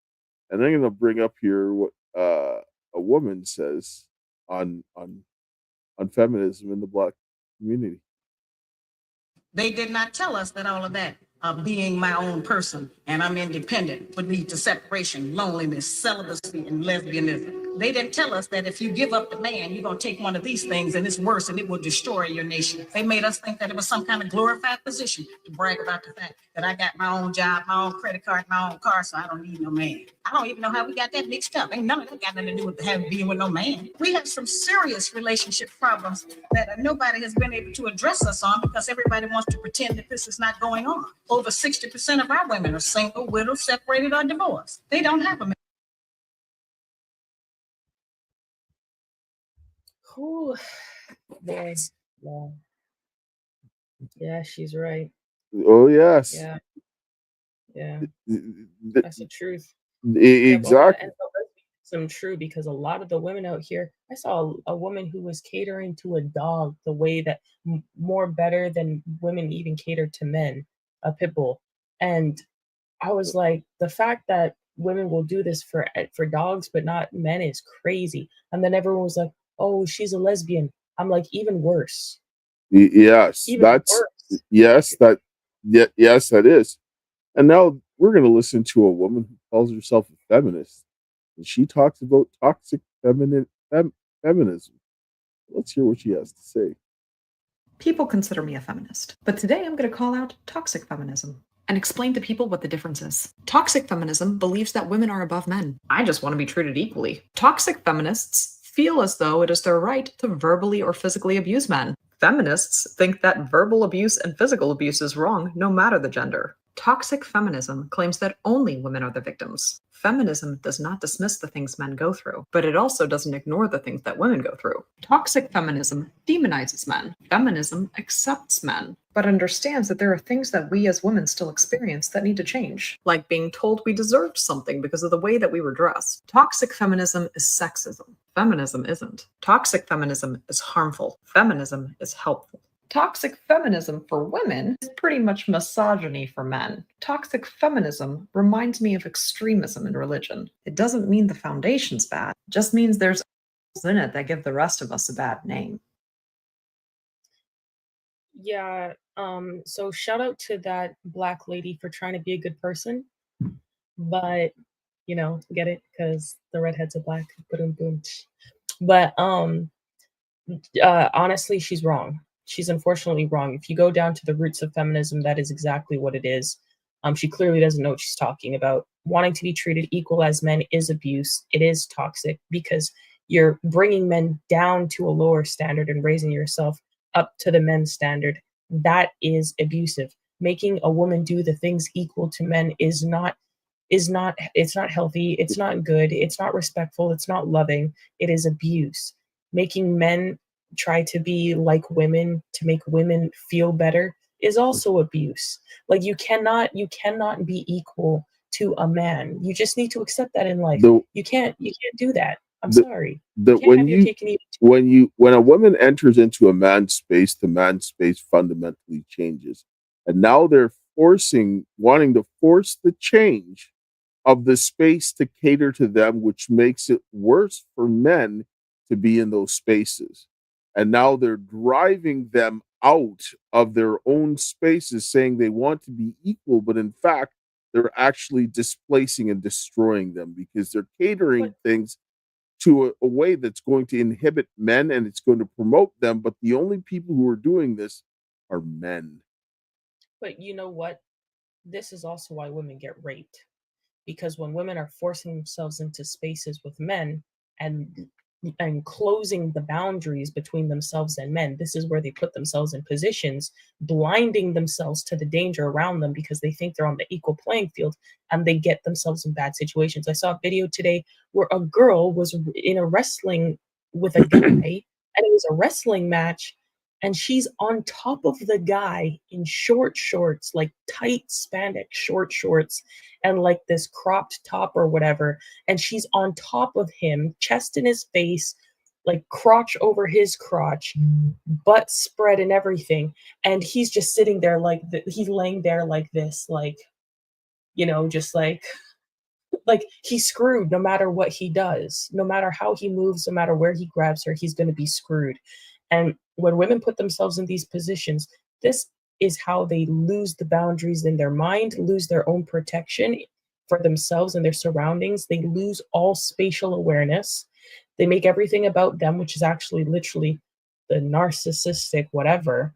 Speaker 3: and I'm gonna bring up here what a woman says on feminism in the black community.
Speaker 12: They did not tell us that all of that being my own person and I'm independent would lead to separation, loneliness, celibacy, and lesbianism. They didn't tell us that if you give up the man, you're going to take one of these things and it's worse and it will destroy your nation. They made us think that it was some kind of glorified position to brag about the fact that I got my own job, my own credit card, my own car, so I don't need no man. I don't even know how we got that mixed up. Ain't none of that got nothing to do with being with no man. We have some serious relationship problems that nobody has been able to address us on because everybody wants to pretend that this is not going on. Over 60% of our women are single, widows, separated, or divorced. They don't have a man.
Speaker 1: Ooh, boy. Yeah, she's right.
Speaker 3: Oh yes.
Speaker 1: Yeah. That's the truth.
Speaker 3: Exactly.
Speaker 1: And some true because a lot of the women out here, I saw a woman who was catering to a dog the way that more better than women even cater to men, a pit bull. And I was like, the fact that women will do this for dogs but not men is crazy. And then everyone was like, oh, she's a lesbian. I'm like, even worse.
Speaker 3: Yes,
Speaker 1: Even
Speaker 3: that's
Speaker 1: worse.
Speaker 3: yes, yes, that is. And now we're going to listen to a woman who calls herself a feminist, and she talks about toxic feminism. Let's hear what she has to say.
Speaker 13: People consider me a feminist, but today I'm going to call out toxic feminism and explain to people what the difference is. Toxic feminism believes that women are above men. I just want to be treated equally. Toxic feminists feel as though it is their right to verbally or physically abuse men. Feminists think that verbal abuse and physical abuse is wrong, no matter the gender. Toxic feminism claims that only women are the victims. Feminism does not dismiss the things men go through, but it also doesn't ignore the things that women go through. Toxic feminism demonizes men. Feminism accepts men, but understands that there are things that we as women still experience that need to change, like being told we deserved something because of the way that we were dressed. Toxic feminism is sexism. Feminism isn't. Toxic feminism is harmful. Feminism is helpful. Toxic feminism for women is pretty much misogyny for men. Toxic feminism reminds me of extremism in religion. It doesn't mean the foundation's bad. It just means there's in it that give the rest of us a bad name.
Speaker 1: Yeah. So shout out to that black lady for trying to be a good person, but get it? Because the redheads are black. Boom, boom. But honestly, she's wrong. She's unfortunately wrong. If you go down to the roots of feminism, that is exactly what it is. She clearly doesn't know what she's talking about. Wanting to be treated equal as men is abuse. It is toxic because you're bringing men down to a lower standard and raising yourself up to the men's standard. That is abusive. Making a woman do the things equal to men is not it's not healthy, it's not good, it's not respectful, it's not loving, it is abuse. Making men try to be like women to make women feel better is also abuse. Like you cannot be equal to a man. You just need to accept that in life.
Speaker 3: The
Speaker 1: You can't do that. I'm
Speaker 3: the
Speaker 1: sorry.
Speaker 3: the
Speaker 1: You can't have your cake and eat it too.
Speaker 3: when a woman enters into a man's space, the man's space fundamentally changes. And now they're wanting to force the change of the space to cater to them, which makes it worse for men to be in those spaces. And now they're driving them out of their own spaces, saying they want to be equal, but in fact, they're actually displacing and destroying them because they're catering things to a way that's going to inhibit men and it's going to promote them. But the only people who are doing this are men.
Speaker 1: But you know what? This is also why women get raped. Because when women are forcing themselves into spaces with men and closing the boundaries between themselves and men, this is where they put themselves in positions, blinding themselves to the danger around them because they think they're on the equal playing field, and they get themselves in bad situations. I saw a video today where a girl was in a wrestling with a guy, and it was a wrestling match, and she's on top of the guy in short shorts, like tight spandex short shorts, and like this cropped top or whatever. And she's on top of him, chest in his face, like crotch over his crotch, butt spread and everything. And he's just sitting there he's laying there like this, like, just like he's screwed no matter what he does, no matter how he moves, no matter where he grabs her, he's going to be screwed. And when women put themselves in these positions, this is how they lose the boundaries in their mind, lose their own protection for themselves and their surroundings. They lose all spatial awareness. They make everything about them, which is actually literally the narcissistic whatever.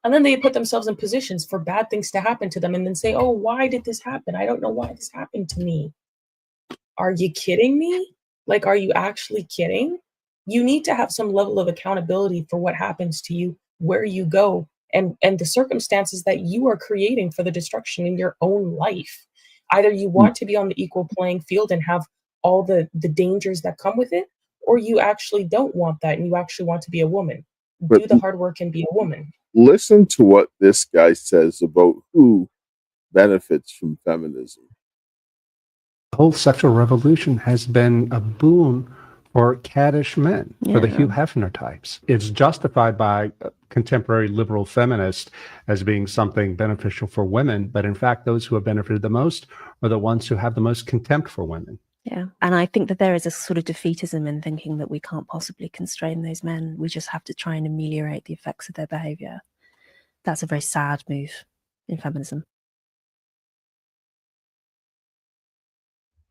Speaker 1: And then they put themselves in positions for bad things to happen to them and then say, oh, why did this happen? I don't know why this happened to me. Are you kidding me? Like, are you actually kidding? You need to have some level of accountability for what happens to you, where you go, and the circumstances that you are creating for the destruction in your own life. Either you want to be on the equal playing field and have all the dangers that come with it, or you actually don't want that and you actually want to be a woman.
Speaker 3: But
Speaker 1: Do the hard work and be a woman.
Speaker 3: listen to what this guy says about who benefits from feminism.
Speaker 14: The whole sexual revolution has been a boon for caddish men, for the Hugh Hefner types. It's justified by contemporary liberal feminists as being something beneficial for women, but in fact, those who have benefited the most are the ones who have the most contempt for women.
Speaker 15: Yeah, and I think that there is a sort of defeatism in thinking that we can't possibly constrain those men. We just have to try and ameliorate the effects of their behavior. That's a very sad move in feminism.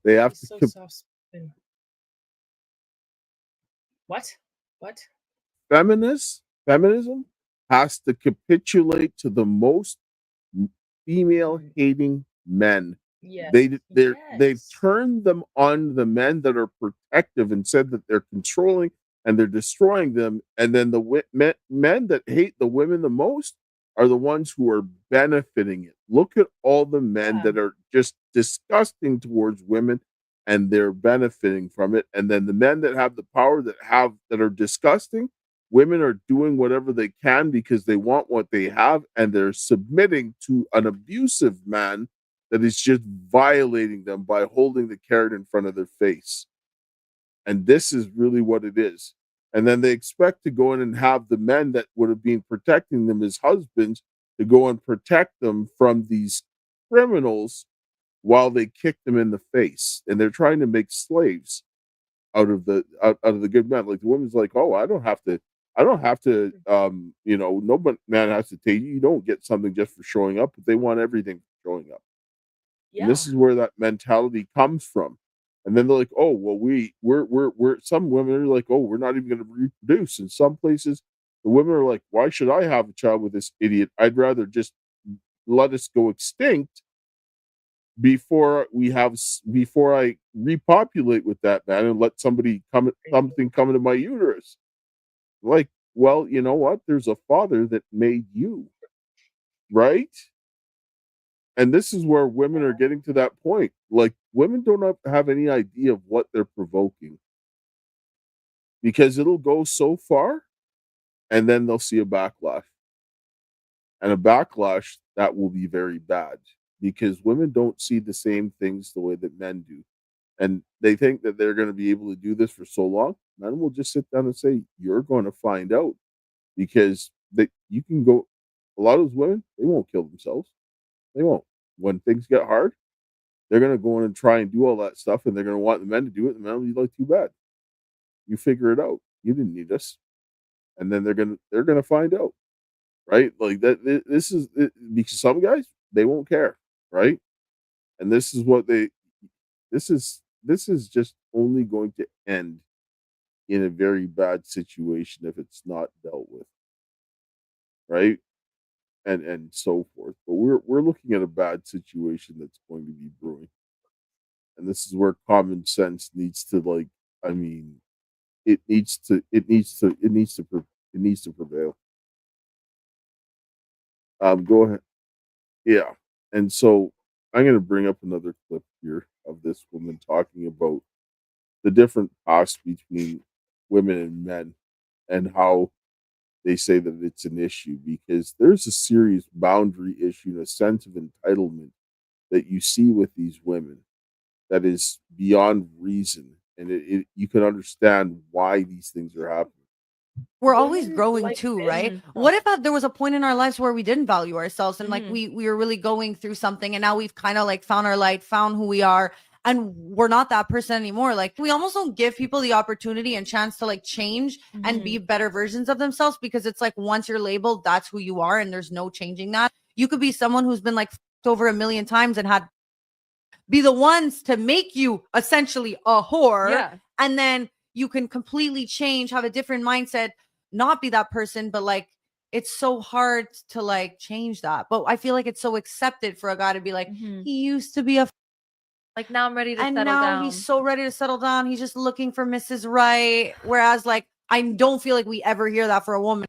Speaker 3: They have to
Speaker 1: What?
Speaker 3: Feminism has to capitulate to the most female hating men.
Speaker 1: Yes.
Speaker 3: They've turned them on the men that are protective and said that they're controlling and they're destroying them. And then the men that hate the women the most are the ones who are benefiting it. Look at all the men that are just disgusting towards women and they're benefiting from it. And then the men that have the power that are disgusting, women are doing whatever they can because they want what they have and they're submitting to an abusive man that is just violating them by holding the carrot in front of their face. And this is really what it is. And then they expect to go in and have the men that would have been protecting them as husbands to go and protect them from these criminals while they kick them in the face. And they're trying to make slaves out of the good men. Like the woman's like, oh, I don't have to I don't have to, nobody man has to take you. You don't get something just for showing up, but they want everything for showing up. And this is where that mentality comes from. And then they're like, oh, well, we're some women are like, oh, we're not even going to reproduce. In some places, the women are like, why should I have a child with this idiot? I'd rather just let us go extinct before I repopulate with that man and let something come into my uterus. Like, well, you know what? There's a father that made you, right? And this is where women are getting to that point. Like, women don't have any idea of what they're provoking, because it'll go so far and then they'll see a backlash. And a backlash that will be very bad, because women don't see the same things the way that men do. And they think that they're going to be able to do this for so long. Men will just sit down and say, you're going to find out, because you can go, a lot of those women, they won't kill themselves. They won't. When things get hard, they're going to go in and try and do all that stuff, and they're going to want the men to do it. The men will be like, too bad. You figure it out. You didn't need us. And then they're going to find out, right? Like that. This is it, because some guys, they won't care, right? And this is what this is just only going to end in a very bad situation if it's not dealt with, right? And so forth. But we're looking at a bad situation that's going to be brewing. And this is where common sense needs to, like, I mean, it needs to prevail. Go ahead. Yeah. And so I'm going to bring up another clip here of this woman talking about the different paths between women and men, and how they say that it's an issue, because there's a serious boundary issue and a sense of entitlement that you see with these women that is beyond reason. And you can understand why these things are happening.
Speaker 16: We're always growing too, right? What if there was a point in our lives where we didn't value ourselves, and like we were really going through something, and now we've kind of like found our light, found who we are, and we're not that person anymore. Like, we almost don't give people the opportunity and chance to like change and be better versions of themselves, because it's like, once you're labeled, that's who you are, and there's no changing that. You could be someone who's been like over 1 million times and had be the ones to make you essentially a whore, and then you can completely change, have a different mindset, not be that person. But like, it's so hard to like change that. But I feel like it's so accepted for a guy to be like, he used to be a
Speaker 17: like, now I'm ready to
Speaker 16: and
Speaker 17: settle
Speaker 16: now
Speaker 17: down.
Speaker 16: he's so ready to settle down. He's just looking for Mrs. Right. Whereas like, I don't feel like we ever hear that for a woman.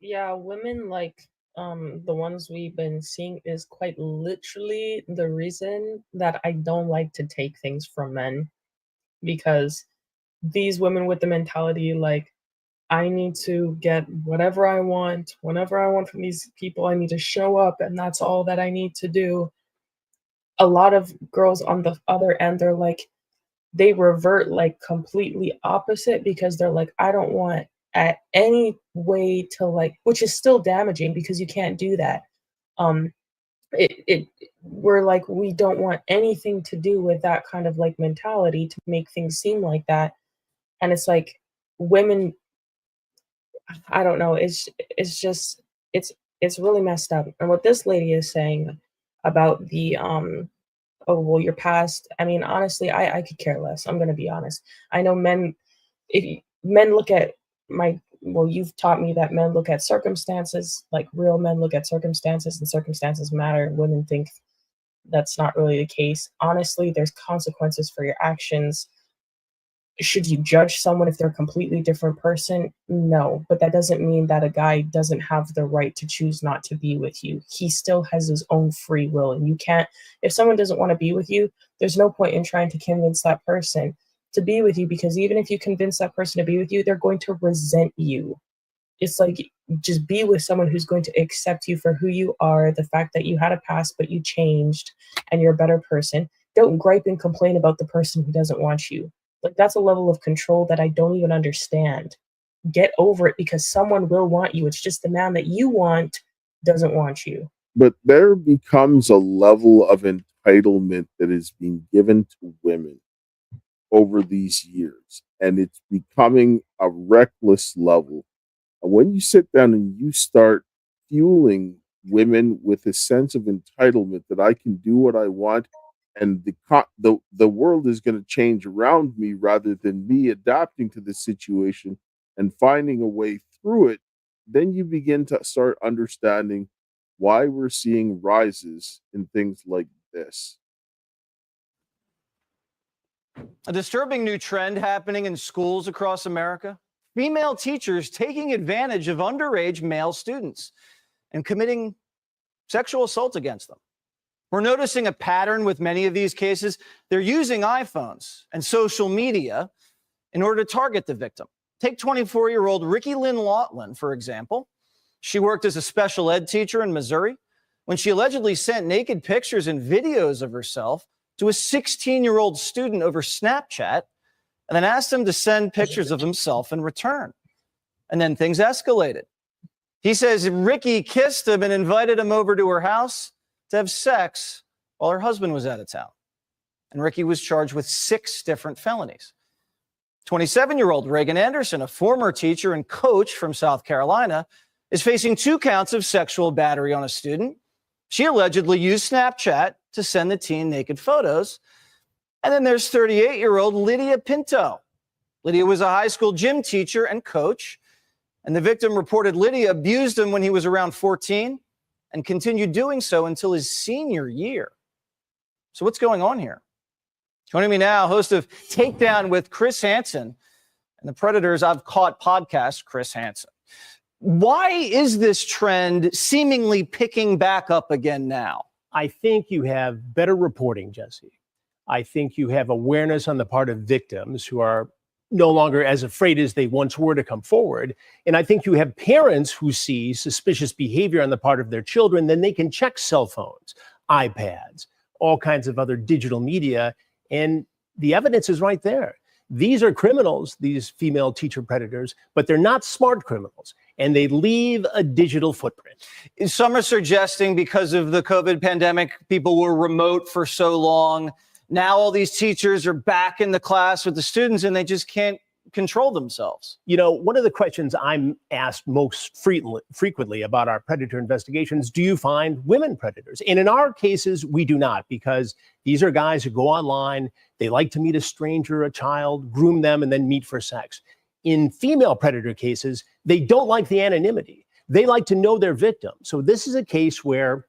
Speaker 1: Yeah, women like the ones we've been seeing is quite literally the reason that I don't like to take things from men, because these women with the mentality like, I need to get whatever I want, whenever I want from these people, I need to show up, and that's all that I need to do. A lot of girls on the other end, they're like, they revert like completely opposite, because they're like, I don't want at any way to like, which is still damaging, because you can't do that. We're like, we don't want anything to do with that kind of like mentality to make things seem like that. And it's like, women, I don't know, it's really messed up. And what this lady is saying about the oh, well, your past, I mean, honestly, I could care less. I'm gonna be honest. I know men, men look at you've taught me that men look at circumstances, like real men look at circumstances, and circumstances matter. Women think that's not really the case. Honestly, there's consequences for your actions. Should you judge someone if they're a completely different person? No, but that doesn't mean that a guy doesn't have the right to choose not to be with you. He still has his own free will, and you can't, if someone doesn't want to be with you, there's no point in trying to convince that person to be with you, because even if you convince that person to be with you, they're going to resent you. It's like, just be with someone who's going to accept you for who you are, the fact that you had a past, but you changed and you're a better person. Don't gripe and complain about the person who doesn't want you. Like, that's a level of control that I don't even understand. Get over it, because someone will want you. It's just the man that you want doesn't want you.
Speaker 3: But there becomes a level of entitlement that is being given to women over these years, and it's becoming a reckless level. And when you sit down and you start fueling women with a sense of entitlement that I can do what I want, and the world is going to change around me rather than me adapting to the situation and finding a way through it, then you begin to start understanding why we're seeing rises in things like this.
Speaker 18: A disturbing new trend happening in schools across America. Female teachers taking advantage of underage male students and committing sexual assault against them. We're noticing a pattern with many of these cases. They're using iPhones and social media in order to target the victim. Take 24-year-old Ricky Lynn Laughlin, for example. She worked as a special ed teacher in Missouri when she allegedly sent naked pictures and videos of herself to a 16-year-old student over Snapchat and then asked him to send pictures of himself in return. And then things escalated. He says Ricky kissed him and invited him over to her house to have sex while her husband was out of town. And Ricky was charged with 6 different felonies. 27-year-old Reagan Anderson, a former teacher and coach from South Carolina, is facing 2 counts of sexual battery on a student. She allegedly used Snapchat to send the teen naked photos. And then there's 38-year-old Lydia Pinto. Lydia was a high school gym teacher and coach, and the victim reported Lydia abused him when he was around 14 and continued doing so until his senior year. So what's going on here? Joining me now, host of Takedown with Chris Hansen and the Predators I've Caught podcast, Chris Hansen. Why is this trend seemingly picking back up again now?
Speaker 19: I think you have better reporting, Jesse. I think you have awareness on the part of victims who are no longer as afraid as they once were to come forward. And I think you have parents who see suspicious behavior on the part of their children, then they can check cell phones, iPads, all kinds of other digital media. And the evidence is right there. These are criminals, these female teacher predators, but they're not smart criminals, and they leave a digital footprint.
Speaker 18: Some are suggesting because of the COVID pandemic, people were remote for so long. Now all these teachers are back in the class with the students and they just can't control themselves.
Speaker 19: You know, one of the questions I'm asked most frequently about our predator investigations, do you find women predators? And in our cases, we do not, because these are guys who go online, they like to meet a stranger, a child, groom them, and then meet for sex. In female predator cases, they don't like the anonymity. They like to know their victim. So this is a case where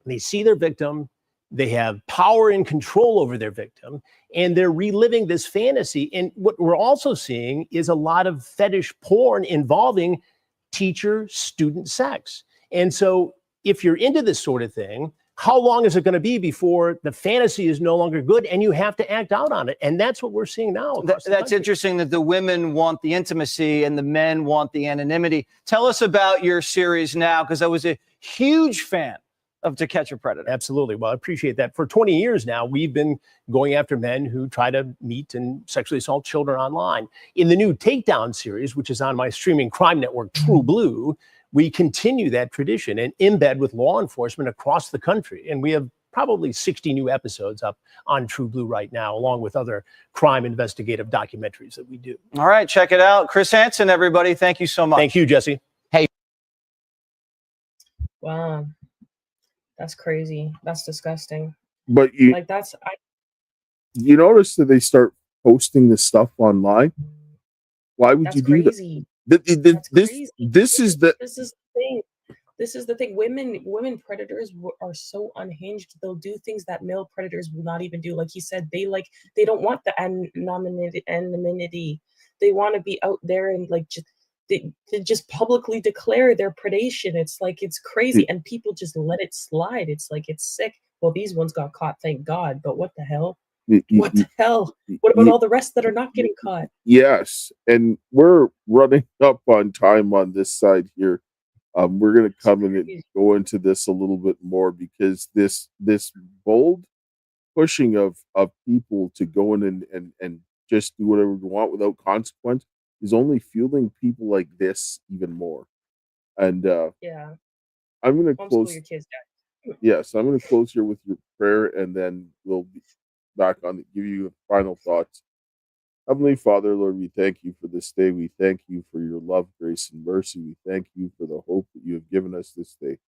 Speaker 19: they see their victim, they have power and control over their victim, and they're reliving this fantasy. And what we're also seeing is a lot of fetish porn involving teacher-student sex. And so if you're into this sort of thing, how long is it going to be before the fantasy is no longer good and you have to act out on it? And that's what we're seeing now.
Speaker 18: That's interesting that the women want the intimacy and the men want the anonymity. Tell us about your series now, because I was a huge fan of To Catch a Predator.
Speaker 19: Absolutely. Well, I appreciate that. For 20 years now, we've been going after men who try to meet and sexually assault children online. In the new Takedown series, which is on my streaming crime network, True Blue, we continue that tradition and embed with law enforcement across the country. And we have probably 60 new episodes up on True Blue right now, along with other crime investigative documentaries that we do.
Speaker 18: All right, check it out. Chris Hansen, everybody. Thank you so much.
Speaker 19: Thank you, Jesse.
Speaker 18: Hey.
Speaker 1: Wow. That's crazy. That's disgusting.
Speaker 3: But you you notice that they start posting this stuff online? Why would you do
Speaker 1: crazy.
Speaker 3: that?
Speaker 1: This is the thing. This is the thing. Women predators are so unhinged. They'll do things that male predators will not even do. Like he said, they don't want the anonymity. They want to be out there and they just publicly declare their predation. It's like, it's crazy. And people just let it slide. It's like, it's sick. Well, these ones got caught, thank God. But what the hell? What the hell? What about all the rest that are not getting caught?
Speaker 3: Yes. And we're running up on time on this side here. We're going to come in and go into this a little bit more, because this bold pushing of people to go in and just do whatever you want without consequence is only fueling people like this even more. And
Speaker 1: yeah,
Speaker 3: I'm going to close.
Speaker 1: Your kids, Dad.
Speaker 3: Yes, I'm going to close here with your prayer, and then we'll be back on to give you final thoughts. Heavenly Father, Lord, we thank you for this day. We thank you for your love, grace, and mercy. We thank you for the hope that you have given us this day.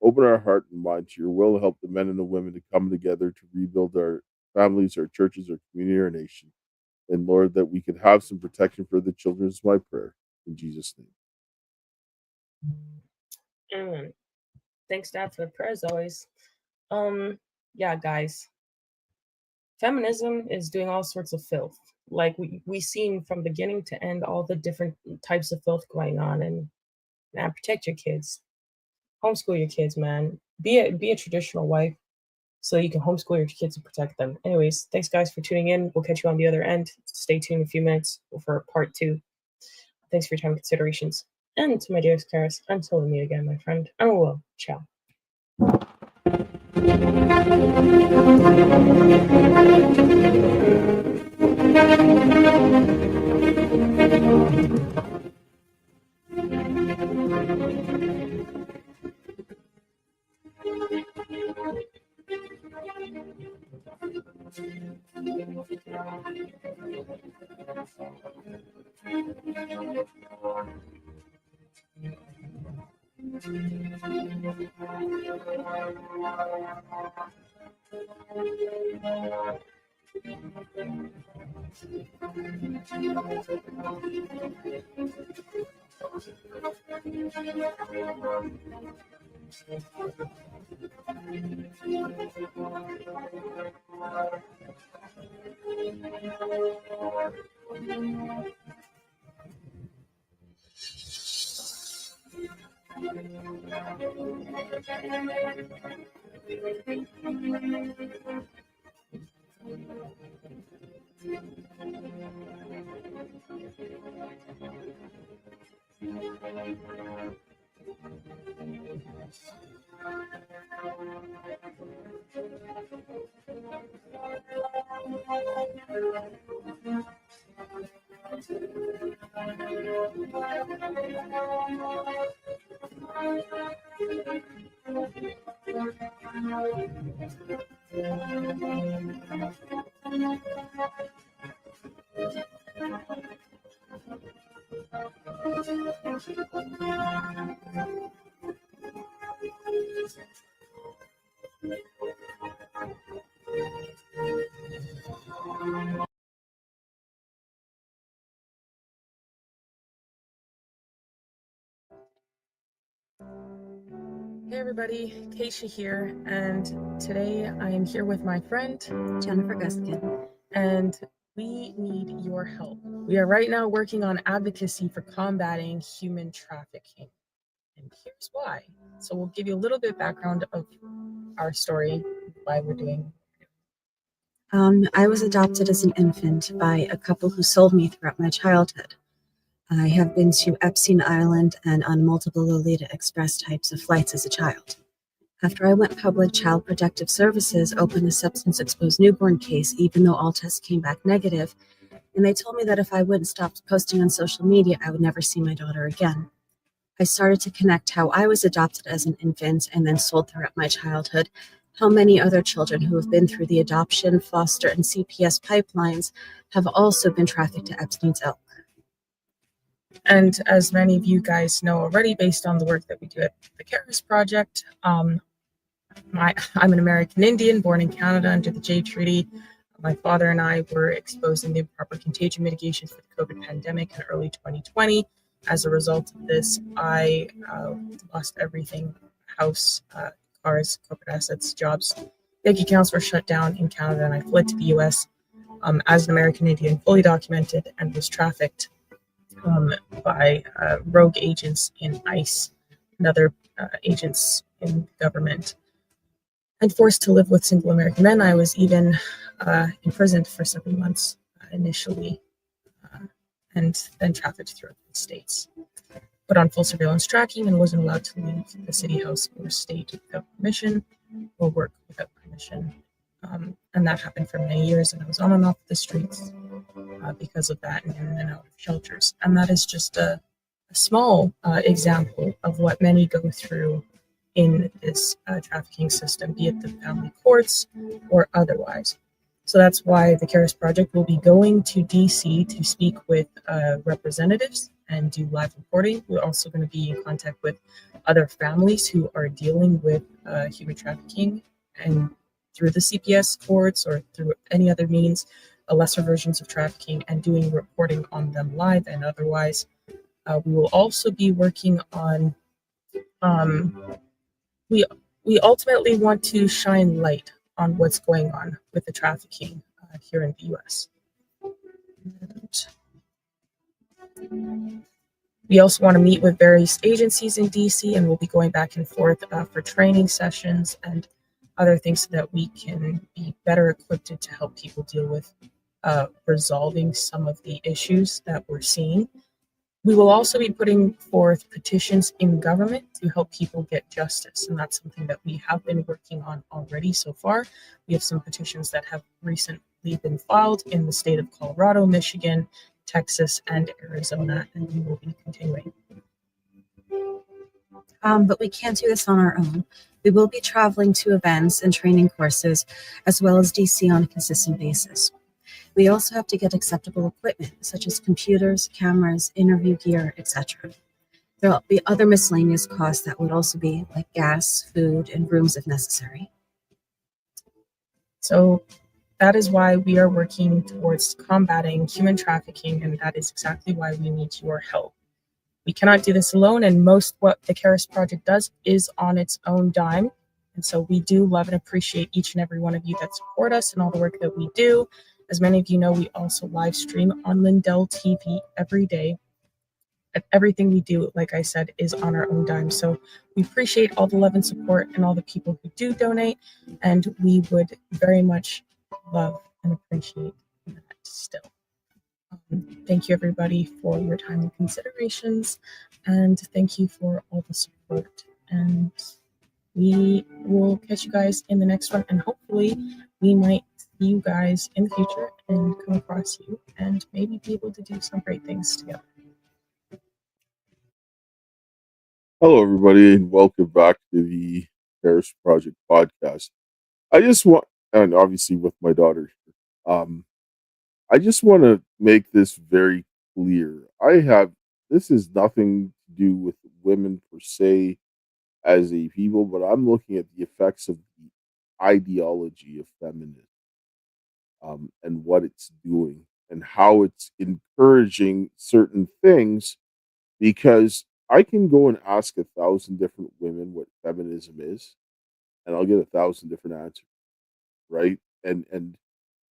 Speaker 3: Open our heart and mind to your will. Help the men and the women to come together to rebuild our families, our churches, our community, our nation. And Lord, that we could have some protection for the children is my prayer. In Jesus' name.
Speaker 1: Amen. Thanks, Dad, for the prayer as always. Yeah, guys. Feminism is doing all sorts of filth. Like we seen from beginning to end all the different types of filth going on. And man, protect your kids. Homeschool your kids, man. Be a traditional wife so you can homeschool your kids and protect them. Anyways, thanks guys for tuning in. We'll catch you on the other end. Stay tuned in a few minutes for part 2. Thanks for your time and considerations. And to my dearest Karis, until we meet again, my friend. I will. Ciao. Hey everybody, Kaysha here, and today I am here with my friend
Speaker 2: Jennifer Guskin,
Speaker 1: and we need your help. We are right now working on advocacy for combating human trafficking, and here's why. So we'll give you a little bit of background of our story, why we're doing.
Speaker 2: I was adopted as an infant by a couple who sold me throughout my childhood. I have been to Epstein Island and on multiple Lolita Express types of flights as a child. After I went public, Child Protective Services opened a substance exposed newborn case, even though all tests came back negative, and they told me that if I wouldn't stop posting on social media, I would never see my daughter again. I started to connect how I was adopted as an infant and then sold throughout my childhood, how many other children who have been through the adoption, foster, and CPS pipelines have also been trafficked to Epstein's ilk.
Speaker 1: And as many of you guys know already, based on the work that we do at the Karis Project, I'm an American Indian born in Canada under the Jay Treaty. My father and I were exposed in the improper contagion mitigation for the COVID pandemic in early 2020. As a result of this, I lost everything: house, cars, corporate assets, jobs. Bank accounts were shut down in Canada, and I fled to the US as an American Indian, fully documented, and was trafficked by rogue agents in ICE and other agents in government, and forced to live with single American men. I was even imprisoned for 7 months initially, and then trafficked throughout the States. Put on full surveillance tracking and wasn't allowed to leave the city house or state without permission or work without permission. And that happened for many years, and I was on and off the streets because of that, and in and out of shelters. And that is just a small example of what many go through in this trafficking system, be it the family courts or otherwise. So that's why the Karis Project will be going to DC to speak with representatives and do live reporting. We're also going to be in contact with other families who are dealing with human trafficking, and through the CPS courts or through any other means, lesser versions of trafficking, and doing reporting on them live and otherwise. We will also be working on, we ultimately want to shine light on what's going on with the trafficking here in the US. And we also want to meet with various agencies in DC, and we'll be going back and forth for training sessions and other things so that we can be better equipped to help people deal with resolving some of the issues that we're seeing. We will also be putting forth petitions in government to help people get justice, and that's something that we have been working on already so far. We have some petitions that have recently been filed in the state of Colorado, Michigan, Texas, and Arizona, and we will be continuing.
Speaker 2: But we can't do this on our own. We will be traveling to events and training courses, as well as DC on a consistent basis. We also have to get acceptable equipment, such as computers, cameras, interview gear, etc. There will be other miscellaneous costs that would also be like gas, food, and rooms if necessary.
Speaker 1: So that is why we are working towards combating human trafficking, and that is exactly why we need your help. We cannot do this alone, and most what the Karis Project does is on its own dime. And so we do love and appreciate each and every one of you that support us and all the work that we do. As many of you know, we also live stream on Lindell TV every day. And everything we do, like I said, is on our own dime. So we appreciate all the love and support and all the people who do donate. And we would very much love and appreciate that still. Thank you, everybody, for your time and considerations. And thank you for all the support. And we will catch you guys in the next one. And hopefully we might see you guys in the future and come across you and maybe be able to do some great things together.
Speaker 3: Hello, everybody, and welcome back to the Karis Project podcast. I just want, and obviously with my daughter here, I just want to make this very clear. This is nothing to do with women per se as a people, but I'm looking at the effects of the ideology of feminism, and what it's doing and how it's encouraging certain things, because I can go and ask 1,000 different women what feminism is, and I'll get 1,000 different answers, right? And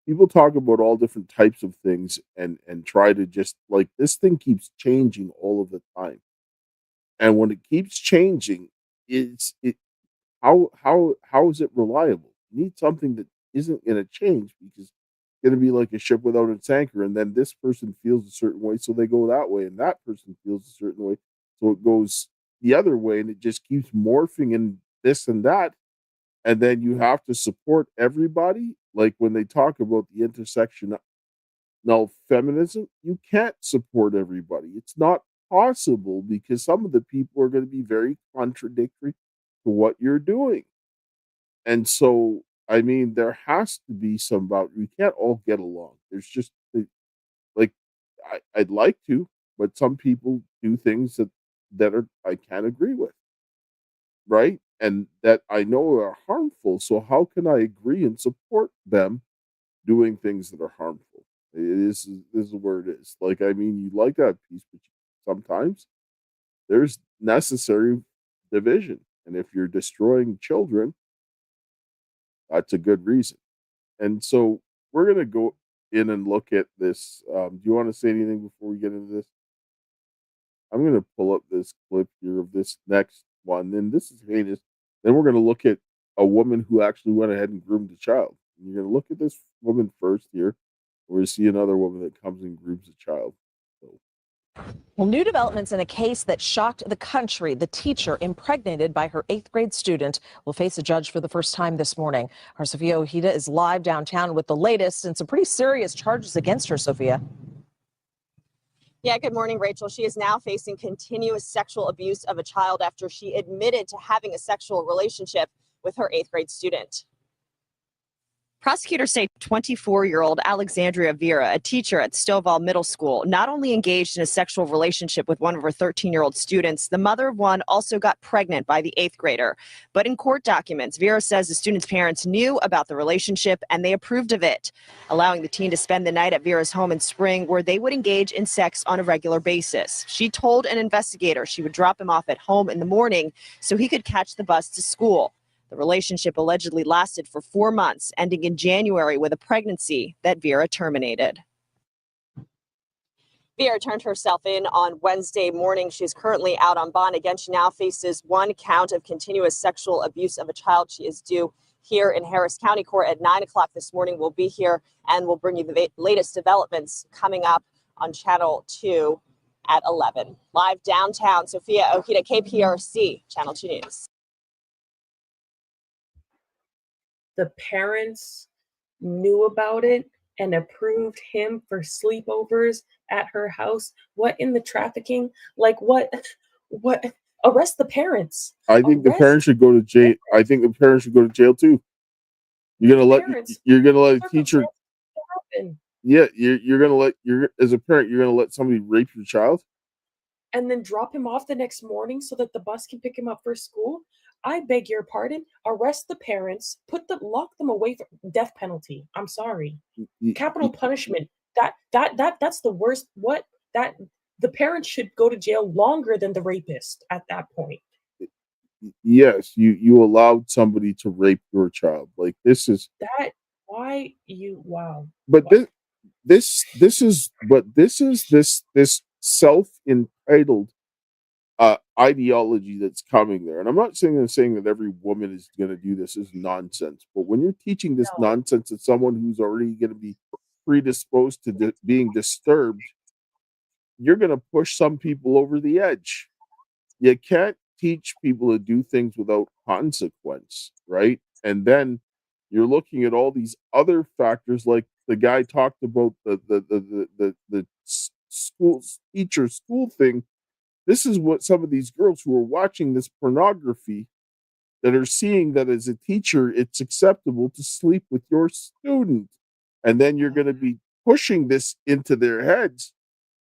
Speaker 3: people talk about all different types of things and try to just, like, this thing keeps changing all of the time. And when it keeps changing, how is it reliable? You need something that isn't going to change, because it's going to be like a ship without its anchor, and then this person feels a certain way, so they go that way, and that person feels a certain way, so it goes the other way, and it just keeps morphing in this and that. And then you have to support everybody. Like when they talk about the intersectional feminism, you can't support everybody. It's not possible, because some of the people are going to be very contradictory to what you're doing. And so, I mean, there has to be some boundary. We can't all get along. There's just like, I'd like to, but some people do things that I can't agree with, right? And that I know are harmful. So how can I agree and support them doing things that are harmful? This is where it is. Like, I mean, you like that peace, but sometimes there's necessary division. And if you're destroying children, that's a good reason. And so we're going to go in and look at this. Do you want to say anything before we get into this? I'm going to pull up this clip here of this next one. Then this is heinous. Then we're going to look at a woman who actually went ahead and groomed a child. And you're going to look at this woman first here. We're see another woman that comes and grooms a child.
Speaker 20: Well, new developments in a case that shocked the country. The teacher impregnated by her 8th grade student will face a judge for the first time this morning. Our Sophia Ojeda is live downtown with the latest and some pretty serious charges against her, Sophia.
Speaker 21: Yeah, good morning, Rachel. She is now facing continuous sexual abuse of a child after she admitted to having a sexual relationship with her 8th grade student. Prosecutors say 24-year-old Alexandria Vera, a teacher at Stovall Middle School, not only engaged in a sexual relationship with one of her 13-year-old students, the mother of one also got pregnant by the 8th grader. But in court documents, Vera says the student's parents knew about the relationship and they approved of it, allowing the teen to spend the night at Vera's home in Spring, where they would engage in sex on a regular basis. She told an investigator she would drop him off at home in the morning so he could catch the bus to school. The relationship allegedly lasted for 4 months, ending in January with a pregnancy that Vera terminated. Vera turned herself in on Wednesday morning. She's currently out on bond. Again, she now faces 1 count of continuous sexual abuse of a child. She is due here in Harris County Court at 9 o'clock this morning. We'll be here and we'll bring you the latest developments coming up on Channel 2 at 11. Live downtown, Sophia Ojeda, KPRC, Channel 2 News.
Speaker 1: The parents knew about it and approved him for sleepovers at her house. What in the trafficking? Like what? Arrest the parents.
Speaker 3: I think the parents should go to jail. I think the parents should go to jail too. You're gonna let a teacher. Yeah, as a parent, you're gonna let somebody rape your child
Speaker 1: and then drop him off the next morning so that the bus can pick him up for school. I beg your pardon. Arrest the parents. Lock them away for death penalty. I'm sorry. Capital punishment. That's the worst. The parents should go to jail longer than the rapist at that point.
Speaker 3: Yes, you allowed somebody to rape your child. Like this is
Speaker 1: wow.
Speaker 3: But this is self-entitled ideology that's coming there. And I'm not saying that every woman is going to do this is nonsense. But when you're teaching this nonsense to someone who's already going to be predisposed to being disturbed, you're going to push some people over the edge. You can't teach people to do things without consequence, right? And then you're looking at all these other factors, like the guy talked about the school thing. This is what some of these girls who are watching this pornography that are seeing that as a teacher, it's acceptable to sleep with your student. And then you're going to be pushing this into their heads.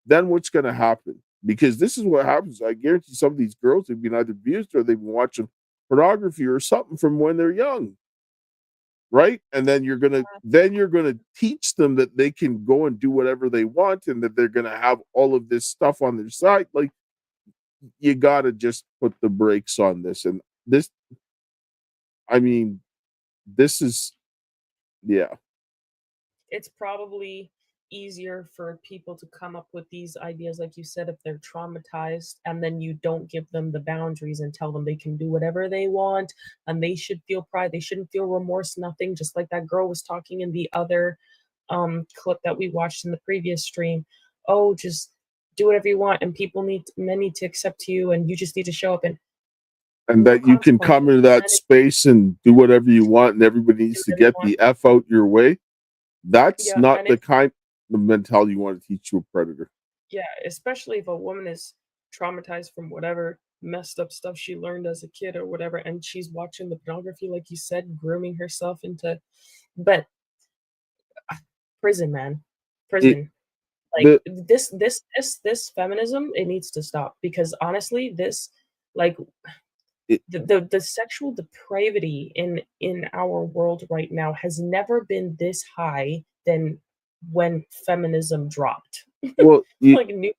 Speaker 3: Then what's going to happen? Because this is what happens. I guarantee some of these girls have been either abused or they've been watching pornography or something from when they're young. Right? And then you're going to teach them that they can go and do whatever they want and that they're going to have all of this stuff on their side. Like, you got to just put the brakes on this. And this is, yeah.
Speaker 1: It's probably easier for people to come up with these ideas, like you said, if they're traumatized, and then you don't give them the boundaries and tell them they can do whatever they want and they should feel pride, they shouldn't feel remorse, nothing, just like that girl was talking in the other clip that we watched in the previous stream. Oh, just do whatever you want, and men need to accept you, and you just need to show up, and
Speaker 3: that you can come into that space and do whatever you want, and everybody needs to get the F out your way. That's not the kind of mentality you want to teach to a predator.
Speaker 1: Yeah, especially if a woman is traumatized from whatever messed up stuff she learned as a kid or whatever, and she's watching the pornography, like you said, grooming herself into, but prison, man, prison. This feminism, it needs to stop, because honestly, this, like, the sexual depravity in our world right now has never been this high than when feminism dropped.
Speaker 3: Well,
Speaker 1: like new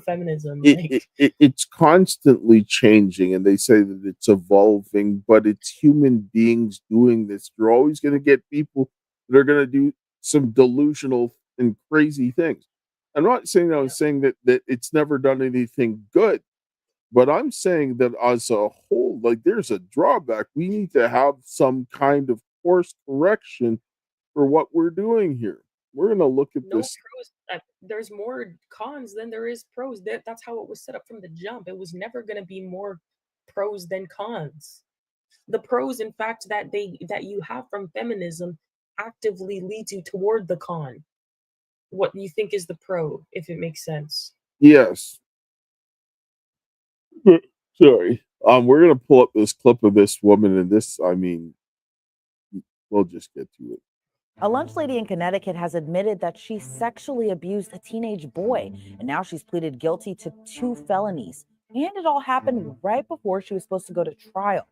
Speaker 1: feminism.
Speaker 3: It's constantly changing, and they say that it's evolving, but it's human beings doing this. You're always going to get people that are going to do some delusional and crazy things. I'm not saying that. I'm saying that it's never done anything good, but I'm saying that as a whole, like, there's a drawback. We need to have some kind of course correction for what we're doing here. We're going to look at this.
Speaker 1: Pros, there's more cons than there is pros. That's how it was set up from the jump. It was never going to be more pros than cons. The pros, in fact, that you have from feminism actively leads you toward the con. What you think is the pro, if it makes sense.
Speaker 3: Yes. Sorry. We're going to pull up this clip of this woman, and this, we'll just get to it.
Speaker 4: A lunch lady in Connecticut has admitted that she sexually abused a teenage boy, and now she's pleaded guilty to 2 felonies. And it all happened right before she was supposed to go to trial.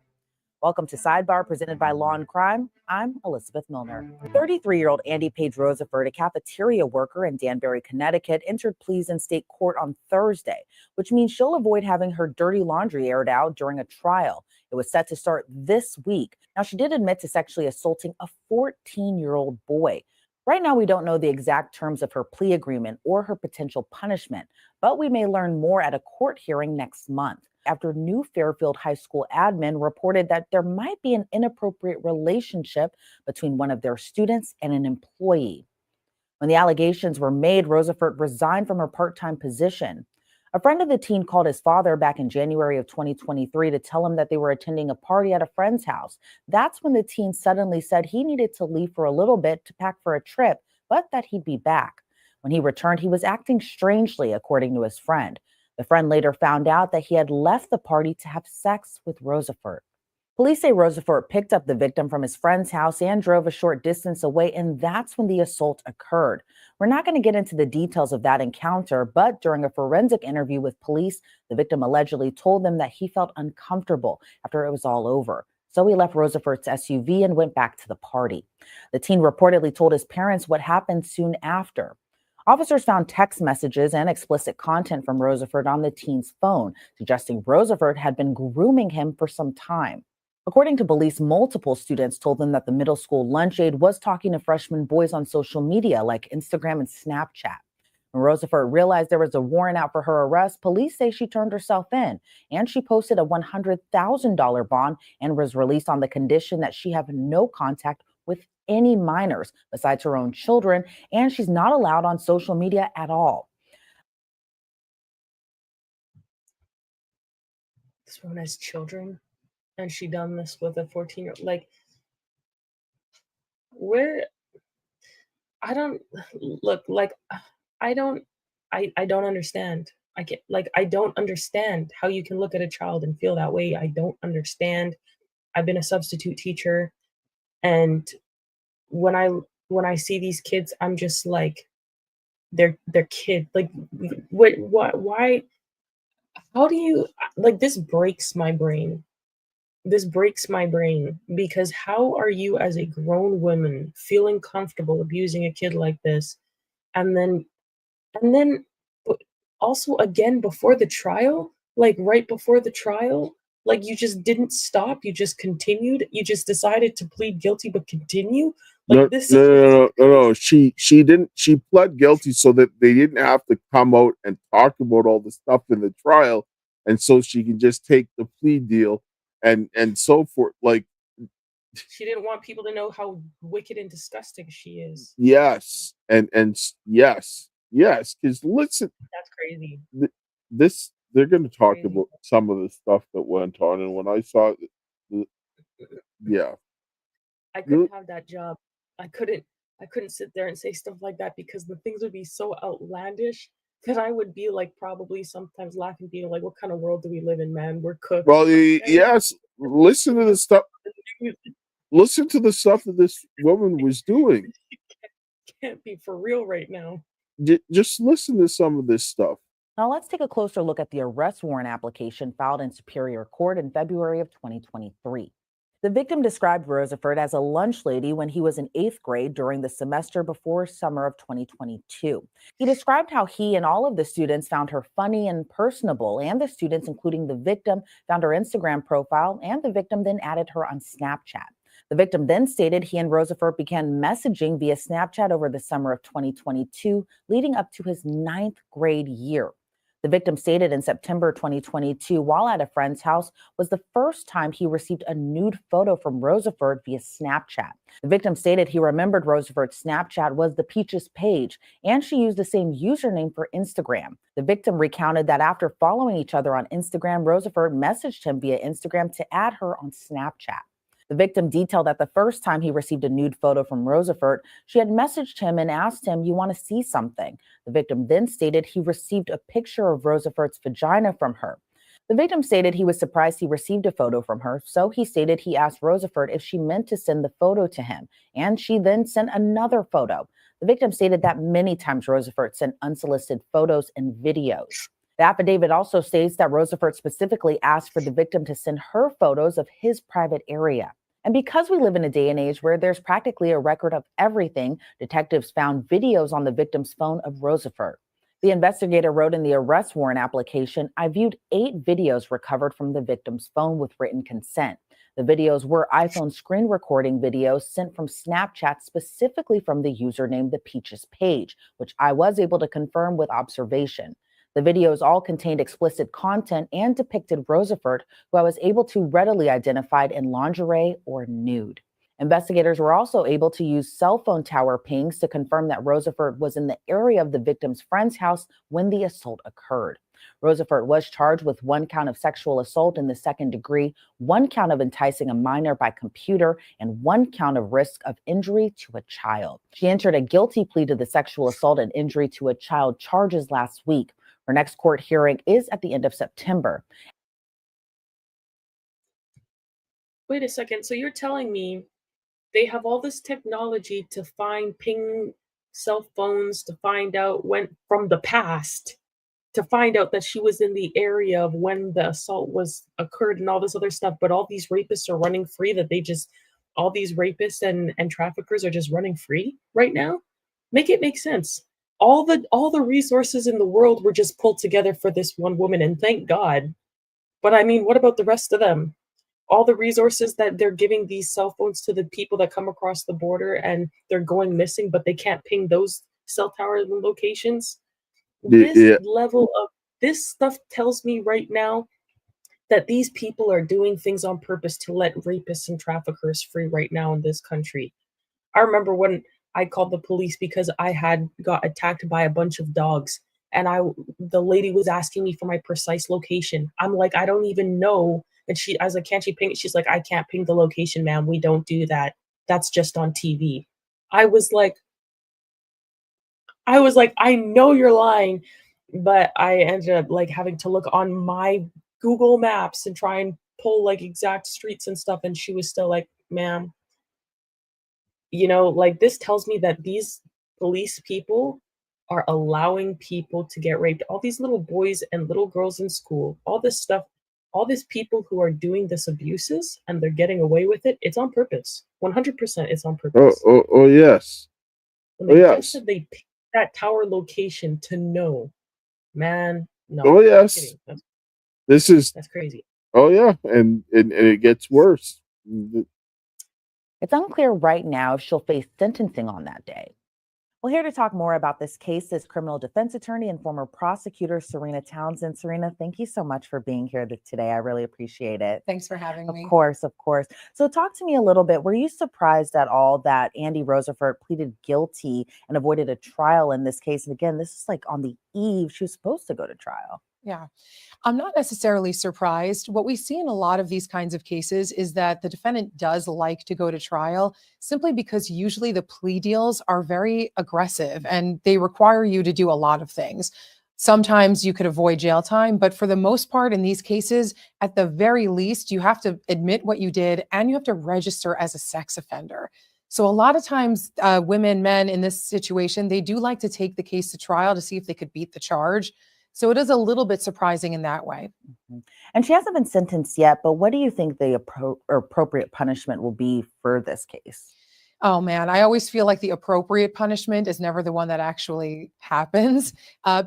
Speaker 4: Welcome to Sidebar, presented by Law and Crime. I'm Elizabeth Milner. 33-year-old Andie Rosafort, a cafeteria worker in Danbury, Connecticut, entered pleas in state court on Thursday, which means she'll avoid having her dirty laundry aired out during a trial. It was set to start this week. Now, she did admit to sexually assaulting a 14-year-old boy. Right now, we don't know the exact terms of her plea agreement or her potential punishment, but we may learn more at a court hearing next month, after New Fairfield High School admin reported that there might be an inappropriate relationship between one of their students and an employee. When the allegations were made, Rosafort resigned from her part-time position. A friend of the teen called his father back in January of 2023 to tell him that they were attending a party at a friend's house. That's when the teen suddenly said he needed to leave for a little bit to pack for a trip, but that he'd be back. When he returned, he was acting strangely, according to his friend. The friend later found out that he had left the party to have sex with Rosafort. Police say Rosafort picked up the victim from his friend's house and drove a short distance away, and that's when the assault occurred. We're not going to get into the details of that encounter, but during a forensic interview with police, the victim allegedly told them that he felt uncomfortable after it was all over. So he left Rosafort's SUV and went back to the party. The teen reportedly told his parents what happened soon after. Officers found text messages and explicit content from Rosafort on the teen's phone, suggesting Rosafort had been grooming him for some time. According to police, multiple students told them that the middle school lunch aide was talking to freshman boys on social media like Instagram and Snapchat. When Rosafort realized there was a warrant out for her arrest, police say she turned herself in, and she posted a $100,000 bond and was released on the condition that she have no contact with any minors besides her own children, and she's not allowed on social media at all.
Speaker 1: This woman has children, and she done this with a 14-year-old. Like, where? I don't look like I don't understand. I don't understand how you can look at a child and feel that way. I don't understand. I've been a substitute teacher, and when I see these kids, I'm just like, they're kids. Like, what, why, how do you, like, this breaks my brain. This breaks my brain, because how are you as a grown woman feeling comfortable abusing a kid like this? And then also again before the trial, like right before the trial, like you just didn't stop, you just continued, you just decided to plead guilty but continue. Like
Speaker 3: No. She didn't. She pled guilty so that they didn't have to come out and talk about all the stuff in the trial, and so she can just take the plea deal and so forth. Like,
Speaker 1: she didn't want people to know how wicked and disgusting she is.
Speaker 3: yes, and yes, because listen,
Speaker 1: That's crazy.
Speaker 3: This they're going to talk about some of the stuff that went on, and when I saw yeah,
Speaker 1: I couldn't have that job. I couldn't sit there and say stuff like that, because the things would be so outlandish that I would be like probably sometimes laughing, being like, what kind of world do we live in, man? We're cooked.
Speaker 3: well, yes. Listen to the stuff. Listen to the stuff that this woman was doing.
Speaker 1: Can't be for real right now.
Speaker 3: Just listen to some of this stuff.
Speaker 4: Now let's take a closer look at the arrest warrant application filed in Superior Court in February of 2023. The victim described Rosafort as a lunch lady when he was in 8th grade during the semester before summer of 2022. He described how he and all of the students found her funny and personable, and the students, including the victim, found her Instagram profile, and the victim then added her on Snapchat. The victim then stated he and Rosafort began messaging via Snapchat over the summer of 2022, leading up to his 9th grade year. The victim stated in September 2022, while at a friend's house, was the first time he received a nude photo from Rosafort via Snapchat. The victim stated he remembered Rosafort's Snapchat was the Peaches page, and she used the same username for Instagram. The victim recounted that after following each other on Instagram, Rosafort messaged him via Instagram to add her on Snapchat. The victim detailed that the first time he received a nude photo from Rosafort, she had messaged him and asked him, "You want to see something?" The victim then stated he received a picture of Rosafort's vagina from her. The victim stated he was surprised he received a photo from her, so he stated he asked Rosafort if she meant to send the photo to him, and she then sent another photo. The victim stated that many times Rosafort sent unsolicited photos and videos. The affidavit also states that Rosafort specifically asked for the victim to send her photos of his private area. And because we live in a day and age where there's practically a record of everything, detectives found videos on the victim's phone of Rosafort. The investigator wrote in the arrest warrant application, "I viewed 8 videos recovered from the victim's phone with written consent. The videos were iPhone screen recording videos sent from Snapchat, specifically from the username The Peaches Page, which I was able to confirm with observation. The videos all contained explicit content and depicted Rosafort, who I was able to readily identify in lingerie or nude." Investigators were also able to use cell phone tower pings to confirm that Rosafort was in the area of the victim's friend's house when the assault occurred. Rosafort was charged with 1 count of sexual assault in the 2nd degree, 1 count of enticing a minor by computer, and 1 count of risk of injury to a child. She entered a guilty plea to the sexual assault and injury to a child charges last week. Her next court hearing is at the end of September.
Speaker 1: Wait a second. So you're telling me they have all this technology to ping cell phones to find out when from the past, to find out that she was in the area of when the assault occurred and all this other stuff, but all these rapists are running free, all these rapists and traffickers are just running free right now? Make it make sense. All the resources in the world were just pulled together for this one woman, and thank God. But I mean, what about the rest of them? All the resources that they're giving these cell phones to the people that come across the border and they're going missing, but they can't ping those cell tower locations. This stuff tells me right now that these people are doing things on purpose to let rapists and traffickers free right now in this country. I remember when I called the police because I had got attacked by a bunch of dogs, and the lady was asking me for my precise location. I'm like, I don't even know. And I was like, can't you ping it? She's like, I can't ping the location, ma'am. We don't do that. That's just on TV. I was like, I know you're lying, but I ended up like having to look on my Google Maps and try and pull like exact streets and stuff. And she was still like, ma'am, like this tells me that these police people are allowing people to get raped. All these little boys and little girls in school, all this stuff, all these people who are doing this abuses and they're getting away with it. It's on purpose. 100% it's on purpose.
Speaker 3: Oh yes.
Speaker 1: When they just said they picked that tower location to know, man, no.
Speaker 3: Oh yes.
Speaker 1: That's crazy.
Speaker 3: Oh yeah, and it gets worse.
Speaker 4: It's unclear right now if she'll face sentencing on that day. Well, here to talk more about this case is criminal defense attorney and former prosecutor Serena Townsend. Serena, thank you so much for being here today. I really appreciate it.
Speaker 5: Thanks for having me.
Speaker 4: Of course, of course. So talk to me a little bit. Were you surprised at all that Andie Rosafort pleaded guilty and avoided a trial in this case? And again, this is like on the eve she was supposed to go to trial.
Speaker 5: Yeah, I'm not necessarily surprised. What we see in a lot of these kinds of cases is that the defendant does like to go to trial simply because usually the plea deals are very aggressive and they require you to do a lot of things. Sometimes you could avoid jail time, but for the most part in these cases, at the very least, you have to admit what you did and you have to register as a sex offender. So a lot of times women, men in this situation, they do like to take the case to trial to see if they could beat the charge. So it is a little bit surprising in that way.
Speaker 4: Mm-hmm. And she hasn't been sentenced yet, but what do you think the appropriate punishment will be for this case?
Speaker 5: Oh man, I always feel like the appropriate punishment is never the one that actually happens.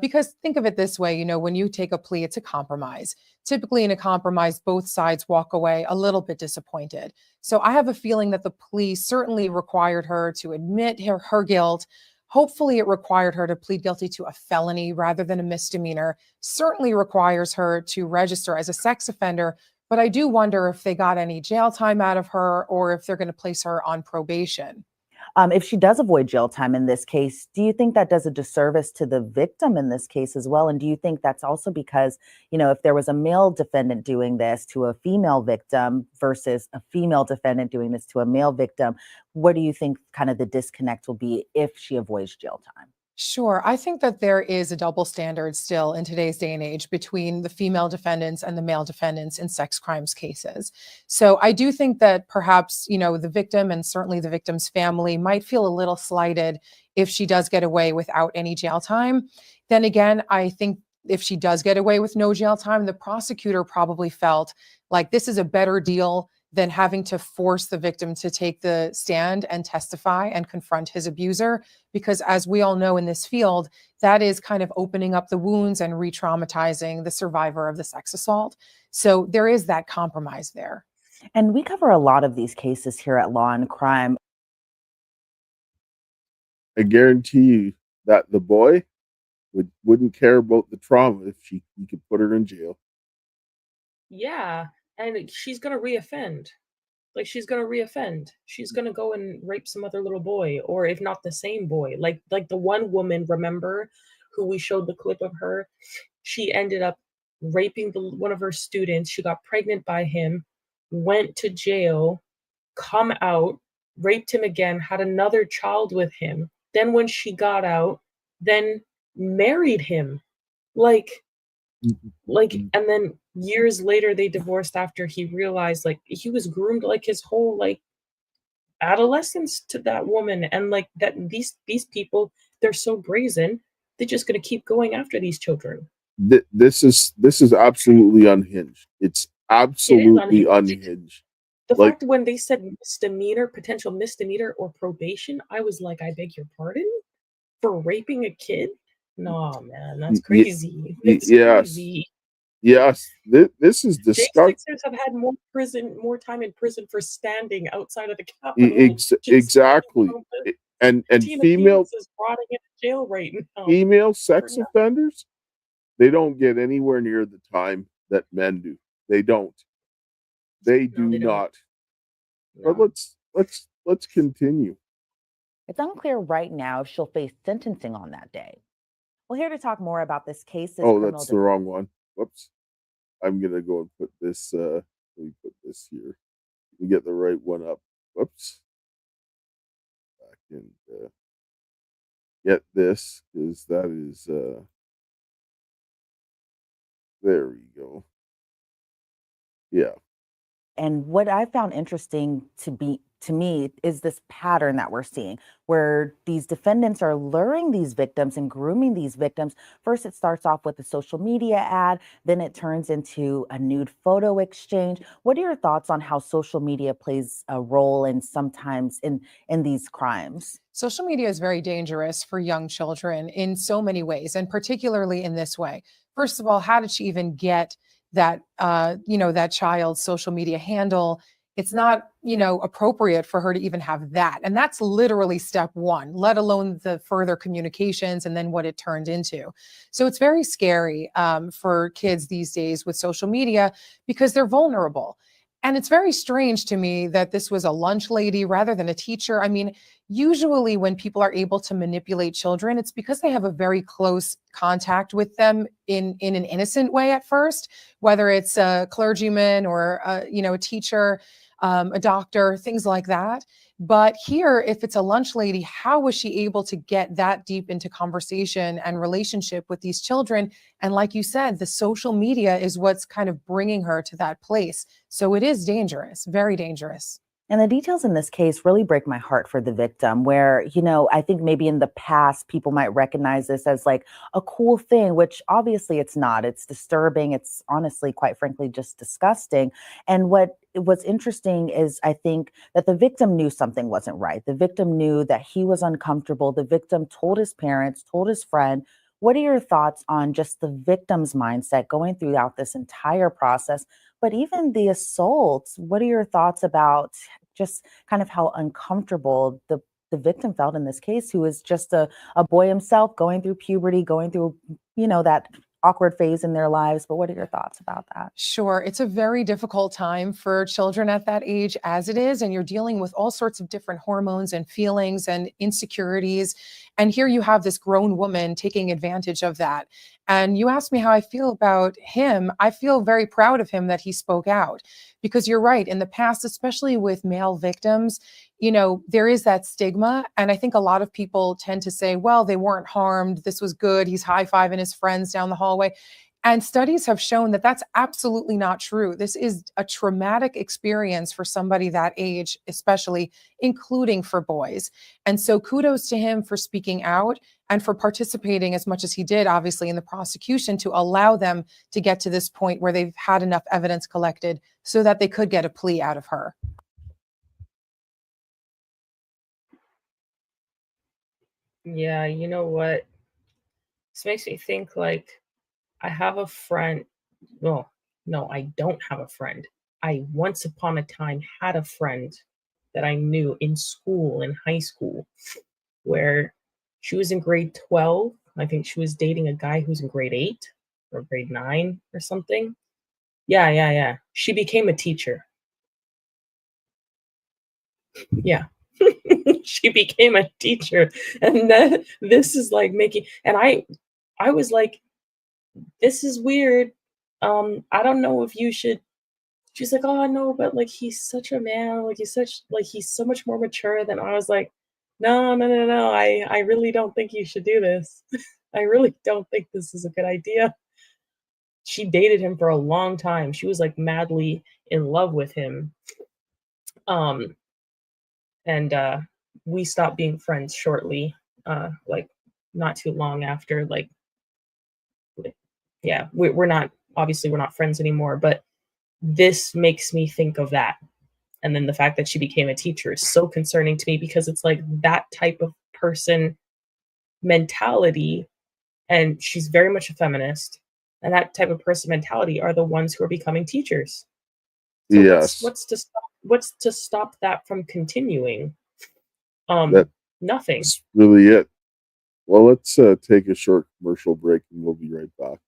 Speaker 5: Because think of it this way, when you take a plea, it's a compromise. Typically in a compromise, both sides walk away a little bit disappointed. So I have a feeling that the plea certainly required her to admit her guilt. Hopefully it required her to plead guilty to a felony rather than a misdemeanor. Certainly requires her to register as a sex offender. But I do wonder if they got any jail time out of her or if they're going to place her on probation.
Speaker 4: If she does avoid jail time in this case, do you think that does a disservice to the victim in this case as well? And do you think that's also because, if there was a male defendant doing this to a female victim versus a female defendant doing this to a male victim, what do you think kind of the disconnect will be if she avoids jail time?
Speaker 5: Sure. I think that there is a double standard still in today's day and age between the female defendants and the male defendants in sex crimes cases. So I do think that perhaps, the victim and certainly the victim's family might feel a little slighted if she does get away without any jail time. Then again, I think if she does get away with no jail time, the prosecutor probably felt like this is a better deal than having to force the victim to take the stand and testify and confront his abuser. Because as we all know in this field, that is kind of opening up the wounds and re-traumatizing the survivor of the sex assault. So there is that compromise there.
Speaker 4: And we cover a lot of these cases here at Law and Crime.
Speaker 3: I guarantee you that the boy wouldn't care about the trauma if he could put her in jail.
Speaker 1: Yeah, and she's gonna reoffend. Like, she's gonna reoffend. She's gonna go and rape some other little boy, or if not the same boy. Like the one woman, remember, who we showed the clip of her? She ended up raping one of her students. She got pregnant by him, went to jail, come out, raped him again, had another child with him. Then when she got out, then married him. Like, and then years later they divorced after he realized like he was groomed like his whole like adolescence to that woman, and like that these people, they're so brazen, they're just going to keep going after these children.
Speaker 3: This is absolutely unhinged. It's absolutely unhinged.
Speaker 1: The fact when they said misdemeanor, potential misdemeanor or probation, I was like, I beg your pardon? For raping a kid? No, man, that's crazy. Crazy.
Speaker 3: Yes. This is disgusting.
Speaker 1: Sixers have had more time in prison for standing outside of the Capitol.
Speaker 3: Exactly. And female
Speaker 1: is rotting in jail right now.
Speaker 3: Female sex offenders, they don't get anywhere near the time that men do. They don't. They do not. But let's continue.
Speaker 4: It's unclear right now if she'll face sentencing on that day. Well, here to talk more about this case is
Speaker 3: that's the wrong one. Whoops. I'm gonna go and put this. Let me put this here. We get the right one up. Whoops. Back and get this, because that is. There we go. Yeah.
Speaker 4: And what I found interesting to me is this pattern that we're seeing where these defendants are luring these victims and grooming these victims. First, it starts off with a social media ad, then it turns into a nude photo exchange. What are your thoughts on how social media plays a role in sometimes in these crimes?
Speaker 5: Social media is very dangerous for young children in so many ways, and particularly in this way. First of all, how did she even get that, that child's social media handle? It's not, appropriate for her to even have that. And that's literally step one, let alone the further communications and then what it turned into. So it's very scary for kids these days with social media because they're vulnerable. And it's very strange to me that this was a lunch lady rather than a teacher. I mean, usually when people are able to manipulate children, it's because they have a very close contact with them in an innocent way at first, whether it's a clergyman or a teacher, a doctor, things like that. But here, if it's a lunch lady, how was she able to get that deep into conversation and relationship with these children? And like you said, the social media is what's kind of bringing her to that place. So it is dangerous, very dangerous.
Speaker 4: And the details in this case really break my heart for the victim, where, I think maybe in the past, people might recognize this as like a cool thing, which obviously it's not. It's disturbing. It's honestly, quite frankly, just disgusting. And what's interesting is I think that the victim knew something wasn't right. The victim knew that he was uncomfortable. The victim told his parents, told his friend. What are your thoughts on just the victim's mindset going throughout this entire process? But even the assaults, what are your thoughts about just kind of how uncomfortable the victim felt in this case, who is just a boy himself going through puberty, going through, that awkward phase in their lives? But what are your thoughts about that?
Speaker 5: Sure. It's a very difficult time for children at that age as it is. And you're dealing with all sorts of different hormones and feelings and insecurities. And here you have this grown woman taking advantage of that. And you asked me how I feel about him. I feel very proud of him that he spoke out, because you're right. In the past, especially with male victims, you know, there is that stigma. And I think a lot of people tend to say, well, they weren't harmed. This was good. He's high-fiving his friends down the hallway. And studies have shown that that's absolutely not true. This is a traumatic experience for somebody that age, especially, including for boys. And so kudos to him for speaking out and for participating as much as he did, obviously, in the prosecution to allow them to get to this point where they've had enough evidence collected so that they could get a plea out of her.
Speaker 1: Yeah, you know what? This makes me think like I have a friend. Well, no, I don't have a friend. I once upon a time had a friend that I knew in school, in high school, where she was in grade 12. I think she was dating a guy who's in grade 8 or grade 9 or something. Yeah. She became a teacher. Yeah. She became a teacher. And then this is like making, and I was like, this is weird. I don't know if you should. She's like, oh no, but like he's such a man, like he's so much more mature than I was like, no. I really don't think you should do this. I really don't think this is a good idea. She dated him for a long time. She was like madly in love with him. And we stopped being friends shortly, like not too long after, like yeah, we're not, obviously we're not friends anymore, but this makes me think of that. And then the fact that she became a teacher is so concerning to me, because it's like that type of person mentality, and she's very much a feminist, and that type of person mentality are the ones who are becoming teachers. So
Speaker 3: Yes.
Speaker 1: what's to stop that from continuing? Nothing.
Speaker 3: That's really it. Well, let's take a short commercial break and we'll be right back.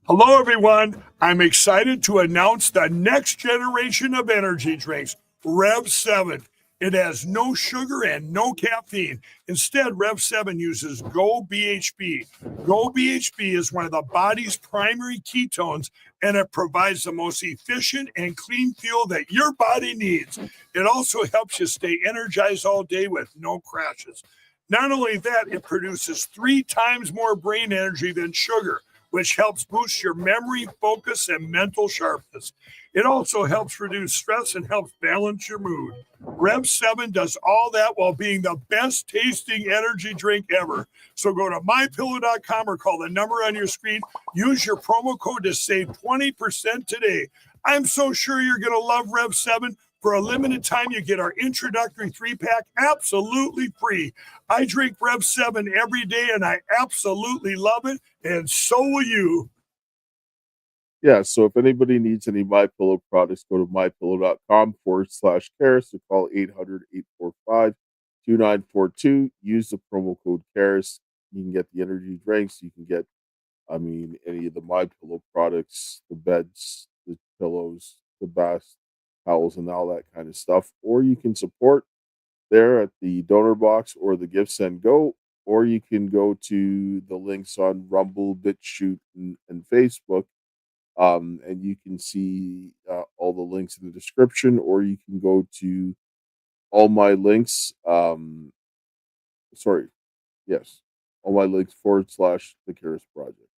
Speaker 7: Hello, everyone. I'm excited to announce the next generation of energy drinks, Rev 7. It has no sugar and no caffeine. Instead, Rev 7 uses Go BHB. Go BHB is one of the body's primary ketones, and it provides the most efficient and clean fuel that your body needs. It also helps you stay energized all day with no crashes. Not only that, it produces 3 times more brain energy than sugar, which helps boost your memory, focus, and mental sharpness. It also helps reduce stress and helps balance your mood. Rev 7 does all that while being the best tasting energy drink ever. So go to mypillow.com or call the number on your screen. Use your promo code to save 20% today. I'm so sure you're going to love Rev 7. For a limited time, you get our introductory 3-pack absolutely free. I drink Rev 7 every day, and I absolutely love it, and so will you.
Speaker 3: Yeah, so if anybody needs any MyPillow products, go to mypillow.com/Karis or call 800-845-2942. Use the promo code Karis. You can get the energy drinks. You can get, any of the MyPillow products, the beds, the pillows, the bath towels, and all that kind of stuff. Or you can support there at the donor box or the Give Send Go, or you can go to the links on Rumble, BitChute, and Facebook. And you can see all the links in the description, or you can go to all my links. All my links / the Karis Project.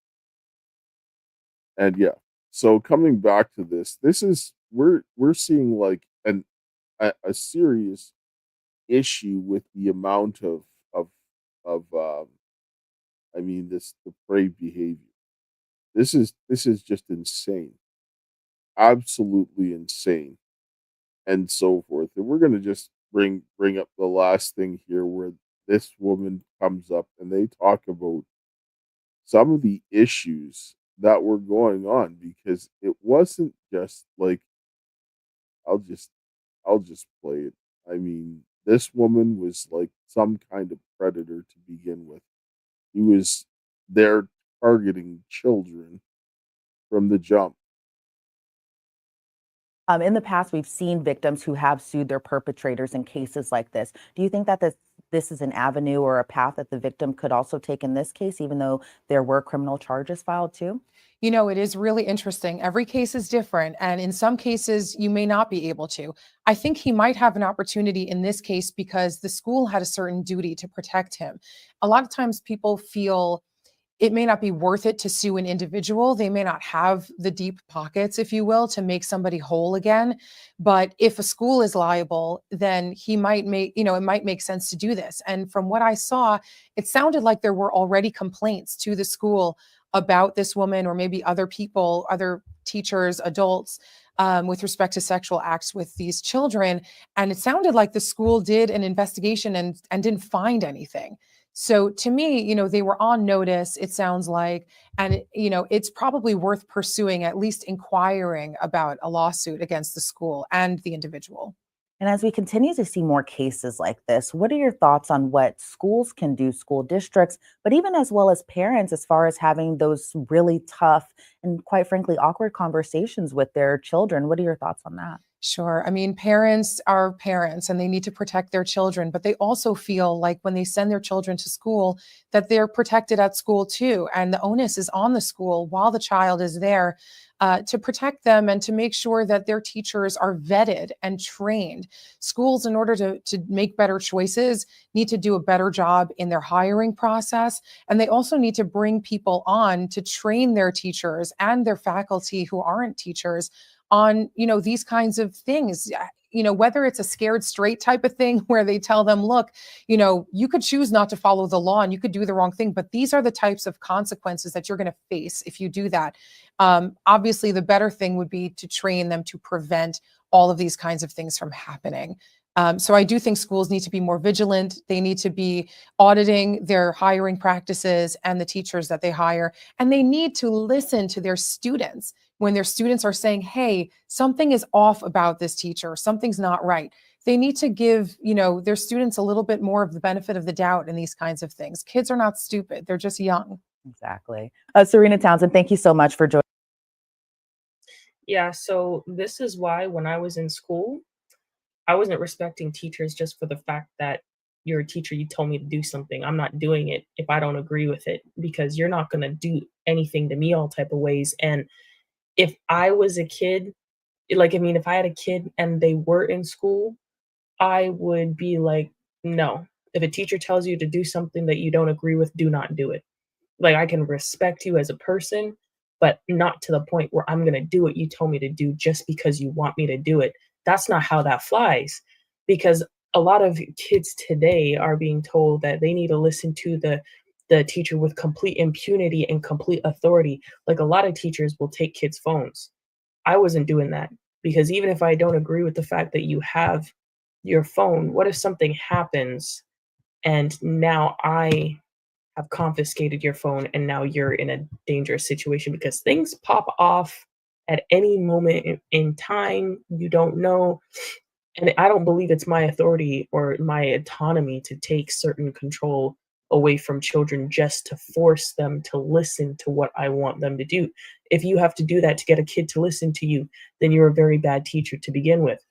Speaker 3: And yeah, so coming back to this is we're seeing like a serious issue with the amount of this depraved behavior. This is just insane. Absolutely insane. And so forth. And we're gonna just bring up the last thing here where this woman comes up and they talk about some of the issues that were going on, because it wasn't just like I'll just play it. This woman was like some kind of predator to begin with. He was there targeting children from the jump.
Speaker 4: In the past, we've seen victims who have sued their perpetrators in cases like this. Do you think that this is an avenue or a path that the victim could also take in this case, even though there were criminal charges filed too?
Speaker 5: You know, it is really interesting. Every case is different. And in some cases, you may not be able to. I think he might have an opportunity in this case because the school had a certain duty to protect him. A lot of times people feel it may not be worth it to sue an individual. They may not have the deep pockets, if you will, to make somebody whole again. But if a school is liable, then he might make, it might make sense to do this. And from what I saw, it sounded like there were already complaints to the school about this woman or maybe other people, other teachers, adults, with respect to sexual acts with these children. And it sounded like the school did an investigation and didn't find anything. So to me, they were on notice, it sounds like, and it's probably worth pursuing, at least inquiring about a lawsuit against the school and the individual.
Speaker 4: And as we continue to see more cases like this, what are your thoughts on what schools can do, school districts, but even as well as parents, as far as having those really tough and quite frankly, awkward conversations with their children? What are your thoughts on that?
Speaker 5: Sure. I mean, parents are parents and they need to protect their children, but they also feel like when they send their children to school that they're protected at school too. And the onus is on the school while the child is there to protect them and to make sure that their teachers are vetted and trained. Schools, in order to make better choices, need to do a better job in their hiring process. And they also need to bring people on to train their teachers and their faculty who aren't teachers on, these kinds of things, whether it's a scared straight type of thing where they tell them, look, you could choose not to follow the law and you could do the wrong thing, but these are the types of consequences that you're going to face if you do that. Obviously, the better thing would be to train them to prevent all of these kinds of things from happening. So I do think schools need to be more vigilant. They need to be auditing their hiring practices and the teachers that they hire. And they need to listen to their students when their students are saying, hey, something is off about this teacher, something's not right. They need to give, their students a little bit more of the benefit of the doubt in these kinds of things. Kids are not stupid. They're just young.
Speaker 4: Exactly. Serena Townsend, thank you so much for joining.
Speaker 1: Yeah, so this is why when I was in school, I wasn't respecting teachers just for the fact that you're a teacher, you told me to do something. I'm not doing it if I don't agree with it, because you're not going to do anything to me all type of ways. And if I was a kid, if I had a kid and they were in school, I would be like, no, if a teacher tells you to do something that you don't agree with, do not do it. Like, I can respect you as a person, but not to the point where I'm going to do what you told me to do just because you want me to do it. That's not how that flies, because a lot of kids today are being told that they need to listen to the teacher with complete impunity and complete authority. Like, a lot of teachers will take kids' phones. I wasn't doing that, because even if I don't agree with the fact that you have your phone, what if something happens and now I have confiscated your phone and now you're in a dangerous situation, because things pop off at any moment in time. You don't know. And I don't believe it's my authority or my autonomy to take certain control away from children just to force them to listen to what I want them to do. If you have to do that to get a kid to listen to you, then you're a very bad teacher to begin with.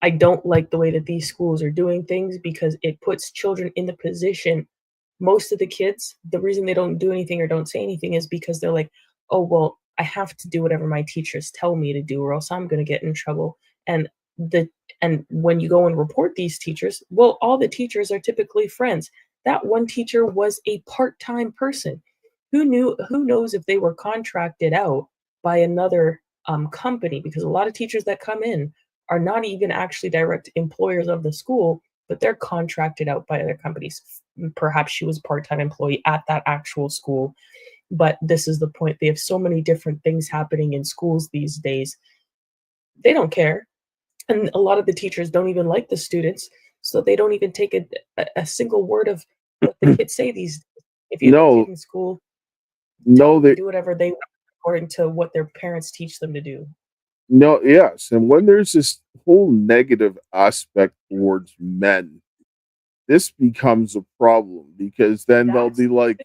Speaker 1: I don't like the way that these schools are doing things, because it puts children in the position. Most of the kids, the reason they don't do anything or don't say anything is because they're like, oh, well, I have to do whatever my teachers tell me to do, or else I'm going to get in trouble. And when you go and report these teachers, well, all the teachers are typically friends. That one teacher was a part-time person. Who knows if they were contracted out by another company, because a lot of teachers that come in are not even actually direct employers of the school, but they're contracted out by other companies. Perhaps she was a part-time employee at that actual school. But this is the point. They have so many different things happening in schools these days. They don't care. And a lot of the teachers don't even like the students, so they don't even take a single word of what the kids say these days. If you have a kid in school, they do whatever they want according to what their parents teach them to do.
Speaker 3: No, yes. And when there's this whole negative aspect towards men, this becomes a problem, because then they'll be like,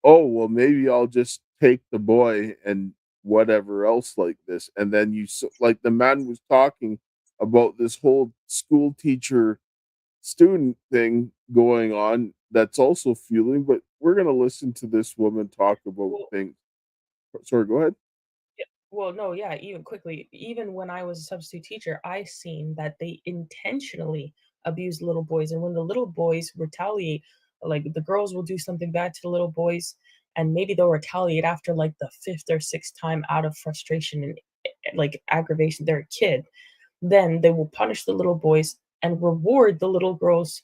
Speaker 3: oh, well, maybe I'll just take the boy and whatever else like this. And then like the man was talking about this whole school teacher student thing going on that's also fueling, but we're going to listen to this woman talk about things. Sorry, go ahead.
Speaker 1: Well, no, yeah, even quickly, even when I was a substitute teacher, I seen that they intentionally abuse little boys. And when the little boys retaliate, like the girls will do something bad to the little boys, and maybe they'll retaliate after like the fifth or sixth time out of frustration and like aggravation. They're a kid. Then they will punish the little boys and reward the little girls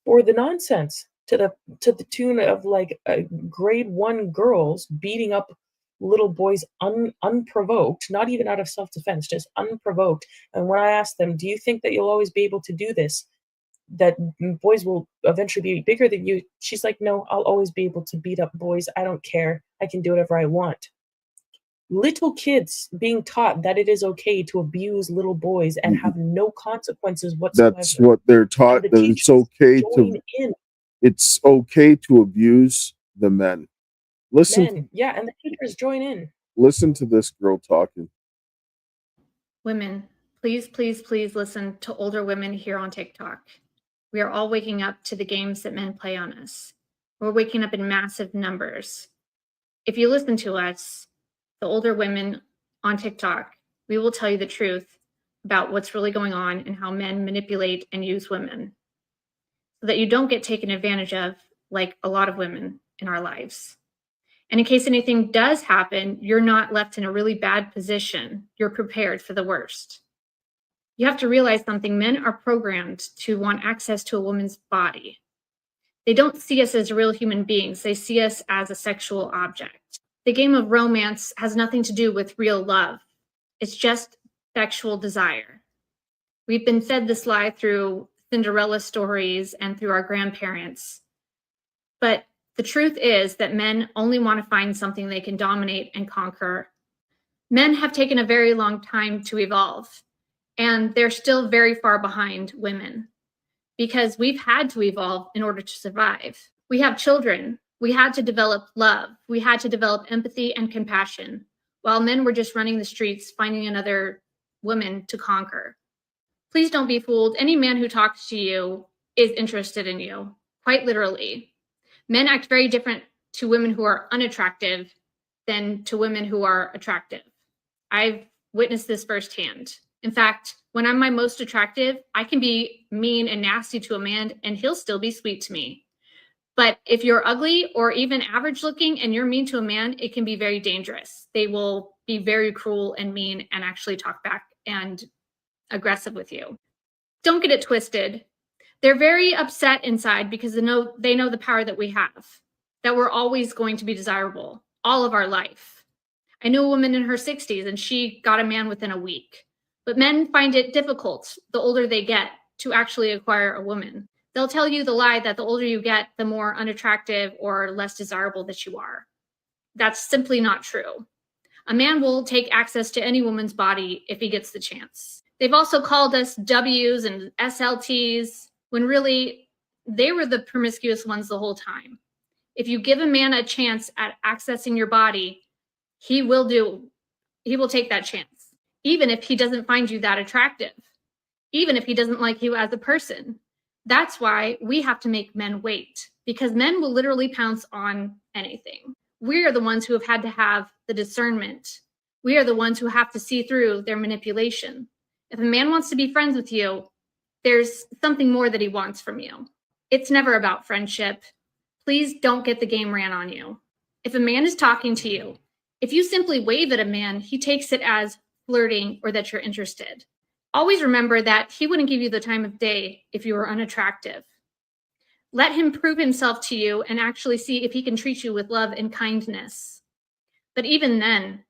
Speaker 1: for the nonsense to the tune of like grade 1 girls beating up little boys unprovoked, not even out of self-defense, just unprovoked. And when I asked them, do you think that you'll always be able to do this, that boys will eventually be bigger than you? She's like, no, I'll always be able to beat up boys. I don't care. I can do whatever I want. Little kids being taught that it is okay to abuse little boys and have no consequences whatsoever.
Speaker 3: That's what they're taught, that it's okay to it's okay to abuse the men. Listen,
Speaker 1: men, yeah, and the teachers join in.
Speaker 3: Listen to this girl talking.
Speaker 6: Women, please, please, please listen to older women here on TikTok. We are all waking up to the games that men play on us. We're waking up in massive numbers. If you listen to us, the older women on TikTok, we will tell you the truth about what's really going on and how men manipulate and use women so that you don't get taken advantage of like a lot of women in our lives. And in case anything does happen, you're not left in a really bad position. You're prepared for the worst. You have to realize something. Men are programmed to want access to a woman's body. They don't see us as real human beings. They see us as a sexual object. The game of romance has nothing to do with real love. It's just sexual desire. We've been fed this lie through Cinderella stories and through our grandparents. But the truth is that men only want to find something they can dominate and conquer. Men have taken a very long time to evolve, and they're still very far behind women because we've had to evolve in order to survive. We have children. We had to develop love. We had to develop empathy and compassion, while men were just running the streets, finding another woman to conquer. Please don't be fooled. Any man who talks to you is interested in you, quite literally. Men act very different to women who are unattractive than to women who are attractive. I've witnessed this firsthand. In fact, when I'm my most attractive, I can be mean and nasty to a man and he'll still be sweet to me. But if you're ugly or even average looking and you're mean to a man, it can be very dangerous. They will be very cruel and mean and actually talk back and aggressive with you. Don't get it twisted. They're very upset inside because they know the power that we have, that we're always going to be desirable all of our life. I knew a woman in her 60s and she got a man within a week. But men find it difficult the older they get to actually acquire a woman. They'll tell you the lie that the older you get, the more unattractive or less desirable that you are. That's simply not true. A man will take access to any woman's body if he gets the chance. They've also called us W's and SLTs when really they were the promiscuous ones the whole time. If you give a man a chance at accessing your body, he will take that chance, even if he doesn't find you that attractive, even if he doesn't like you as a person. That's why we have to make men wait, because men will literally pounce on anything. We are the ones who have had to have the discernment. We are the ones who have to see through their manipulation. If a man wants to be friends with you, there's something more that he wants from you. It's never about friendship. Please don't get the game ran on you. If a man is talking to you, if you simply wave at a man, he takes it as flirting or that you're interested. Always remember that he wouldn't give you the time of day if you were unattractive. Let him prove himself to you and actually see if he can treat you with love and kindness. But even then,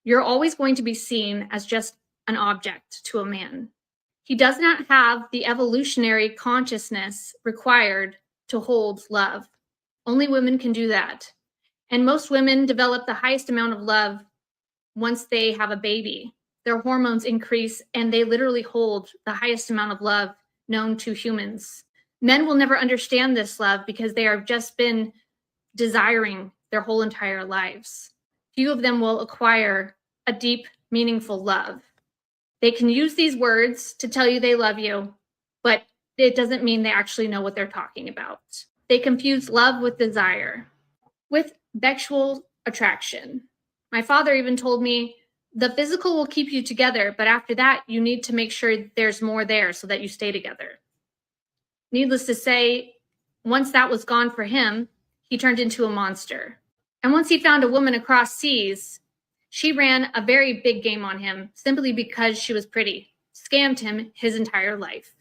Speaker 6: you're always going to be seen as just an object to a man. He does not have the evolutionary consciousness required to hold love. Only women can do that. And most women develop the highest amount of love once they have a baby. Their hormones increase and they literally hold the highest amount of love known to humans. Men will never understand this love because they have just been desiring their whole entire lives. Few of them will acquire a deep, meaningful love. They can use these words to tell you they love you, but it doesn't mean they actually know what they're talking about. They confuse love with desire, with sexual attraction. My father even told me the physical will keep you together, but after that, you need to make sure there's more there so that you stay together. Needless to say, once that was gone for him, he turned into a monster. And once he found a woman across seas, she ran a very big game on him simply because she was pretty, scammed him his entire life.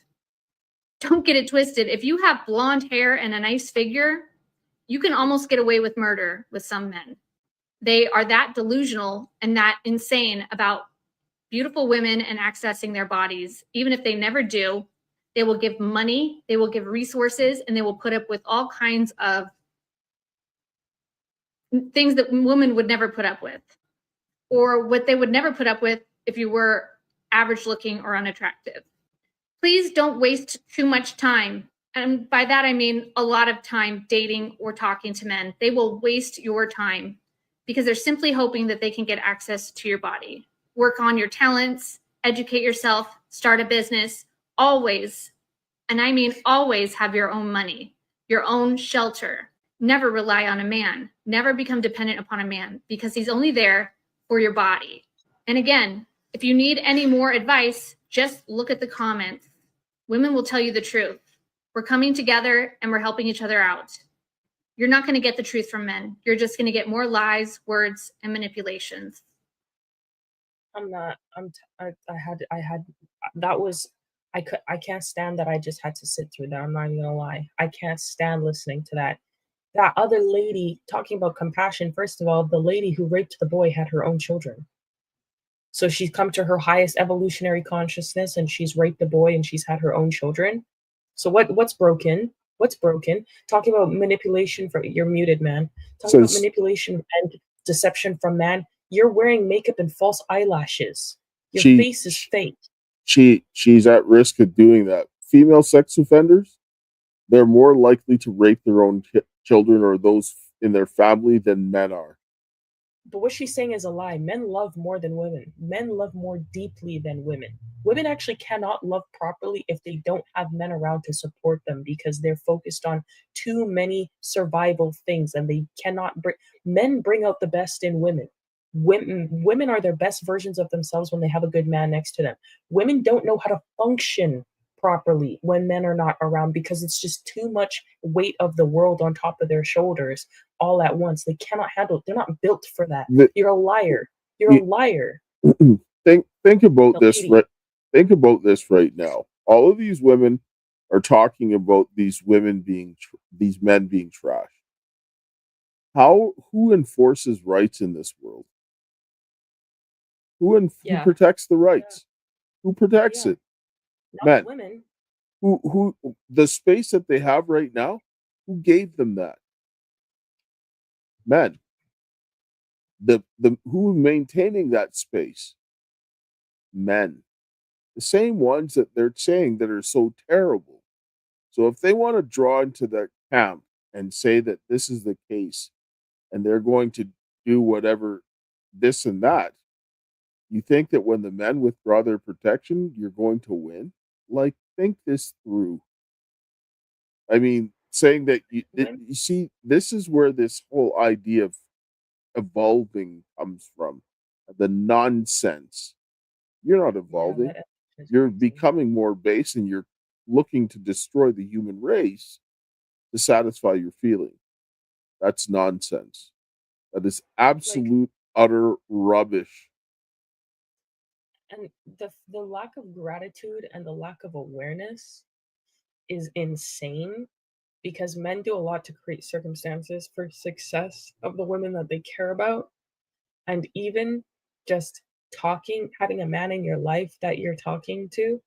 Speaker 6: Don't get it twisted. If you have blonde hair and a nice figure, you can almost get away with murder with some men. They are that delusional and that insane about beautiful women and accessing their bodies. Even if they never do, they will give money, they will give resources, and they will put up with all kinds of things that women would never put up with, or what they would never put up with if you were average looking or unattractive. Please don't waste too much time. And by that, I mean a lot of time dating or talking to men. They will waste your time because they're simply hoping that they can get access to your body. Work on your talents, educate yourself, start a business, always, and I mean always, have your own money, your own shelter. Never rely on a man. Never become dependent upon a man because he's only there for your body. And again, if you need any more advice, just look at the comments. Women will tell you the truth. We're coming together and we're helping each other out. You're not going to get the truth from men. You're just going to get more lies, words, and manipulations.
Speaker 1: I can't stand that I just had to sit through that. I'm not even gonna lie. I can't stand listening to that. That other lady talking about compassion. First of all, the lady who raped the boy had her own children. So she's come to her highest evolutionary consciousness and she's raped the boy and she's had her own children. So what's broken? What's broken? Talking about manipulation you're muted, man. Talking about manipulation and deception from man. You're wearing makeup and false eyelashes. Your face is fake.
Speaker 3: She's at risk of doing that. Female sex offenders, they're more likely to rape their own children or those in their family than men are.
Speaker 1: But what she's saying is a lie. Men love more than women. Men love more deeply than women. Women actually cannot love properly if they don't have men around to support them because they're focused on too many survival things and they cannot men bring out the best in women. Women are their best versions of themselves when they have a good man next to them. Women don't know how to function properly when men are not around because it's just too much weight of the world on top of their shoulders all at once. They cannot handle it. They're not built for that. You're a liar. You're a liar.
Speaker 3: Think about this. Think about this right now. All of these women are talking about these men being trash. Who enforces rights in this world? Who protects the rights? Who protects it?
Speaker 1: Not
Speaker 3: Men.
Speaker 1: Women.
Speaker 3: Who the space that they have right now? Who gave them that? Men. The who maintaining that space? Men. The same ones that they're saying that are so terrible. So if they want to draw into that camp and say that this is the case and they're going to do whatever this and that, you think that when the men withdraw their protection, you're going to win? Like, think this through. I mean, saying that you see, this is where this whole idea of evolving comes from. The nonsense. You're not evolving. You're becoming more base and you're looking to destroy the human race to satisfy your feeling. That's nonsense. That is absolute, utter rubbish.
Speaker 1: And the lack of gratitude and the lack of awareness is insane because men do a lot to create circumstances for success of the women that they care about. And even just having a man in your life that you're talking to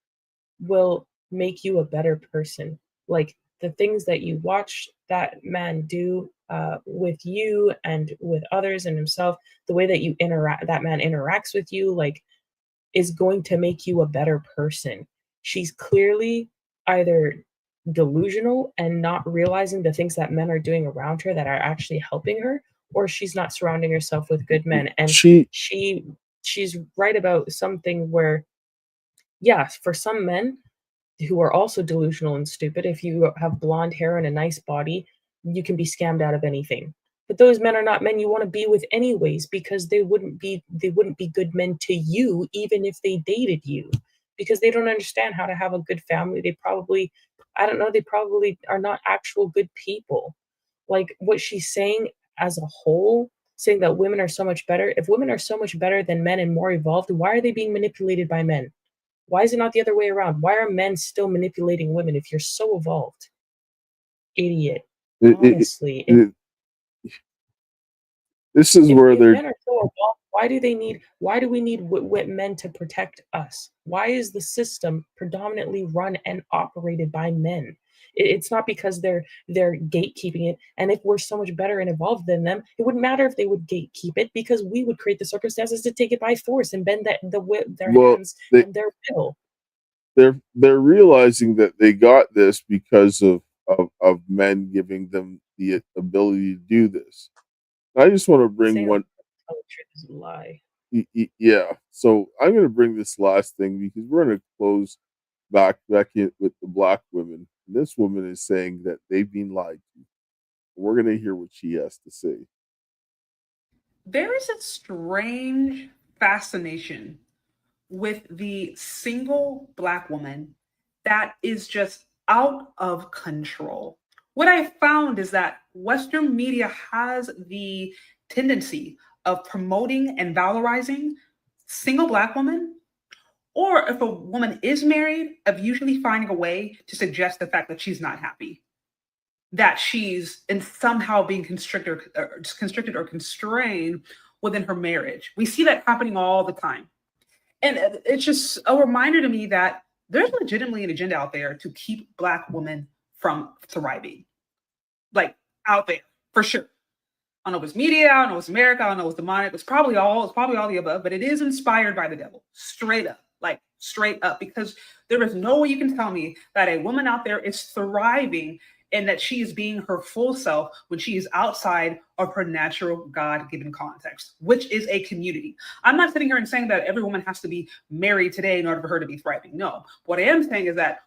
Speaker 1: will make you a better person. Like the things that you watch that man do with you and with others and himself, the way that that man interacts with you, like, is going to make you a better person. She's clearly either delusional and not realizing the things that men are doing around her that are actually helping her, or she's not surrounding herself with good men. And she's right about something where, yeah, for some men, who are also delusional and stupid. If you have blonde hair and a nice body, you can be scammed out of anything. But those men are not men you want to be with anyways, because they wouldn't be good men to you even if they dated you, because they don't understand how to have a good family. They probably, I don't know, they probably are not actual good people. Like what she's saying as a whole, saying that women are so much better. If women are so much better than men and more evolved, why are they being manipulated by men? Why is it not the other way around? Why are men still manipulating women if you're so evolved? Idiot. Honestly.
Speaker 3: This is where
Speaker 1: if
Speaker 3: they're.
Speaker 1: Men are so evolved, why do we need men to protect us? Why is the system predominantly run and operated by men? It's not because they're gatekeeping it. And if we're so much better and evolved than them, it wouldn't matter if they would gatekeep it, because we would create the circumstances to take it by force and bend their hands and their will.
Speaker 3: They're realizing that they got this because of men giving them the ability to do this. I just want to bring one.
Speaker 1: Tell the truth is a lie.
Speaker 3: Yeah. So I'm going to bring this last thing because we're going to close back in with the Black women. This woman is saying that they've been lied to. We're going to hear what she has to say.
Speaker 8: There is a strange fascination with the single Black woman that is just out of control. What I found is that Western media has the tendency of promoting and valorizing single Black women, or if a woman is married, of usually finding a way to suggest the fact that she's not happy, that she's somehow being constricted or constrained within her marriage. We see that happening all the time. And it's just a reminder to me that there's legitimately an agenda out there to keep Black women from thriving. Like, out there, for sure. I don't know if it's media, I don't know if it's America, I don't know if it's demonic, it's probably all the above, but it is inspired by the devil, straight up, like straight up, because there is no way you can tell me that a woman out there is thriving and that she is being her full self when she is outside of her natural God-given context, which is a community. I'm not sitting here and saying that every woman has to be married today in order for her to be thriving. No, what I am saying is that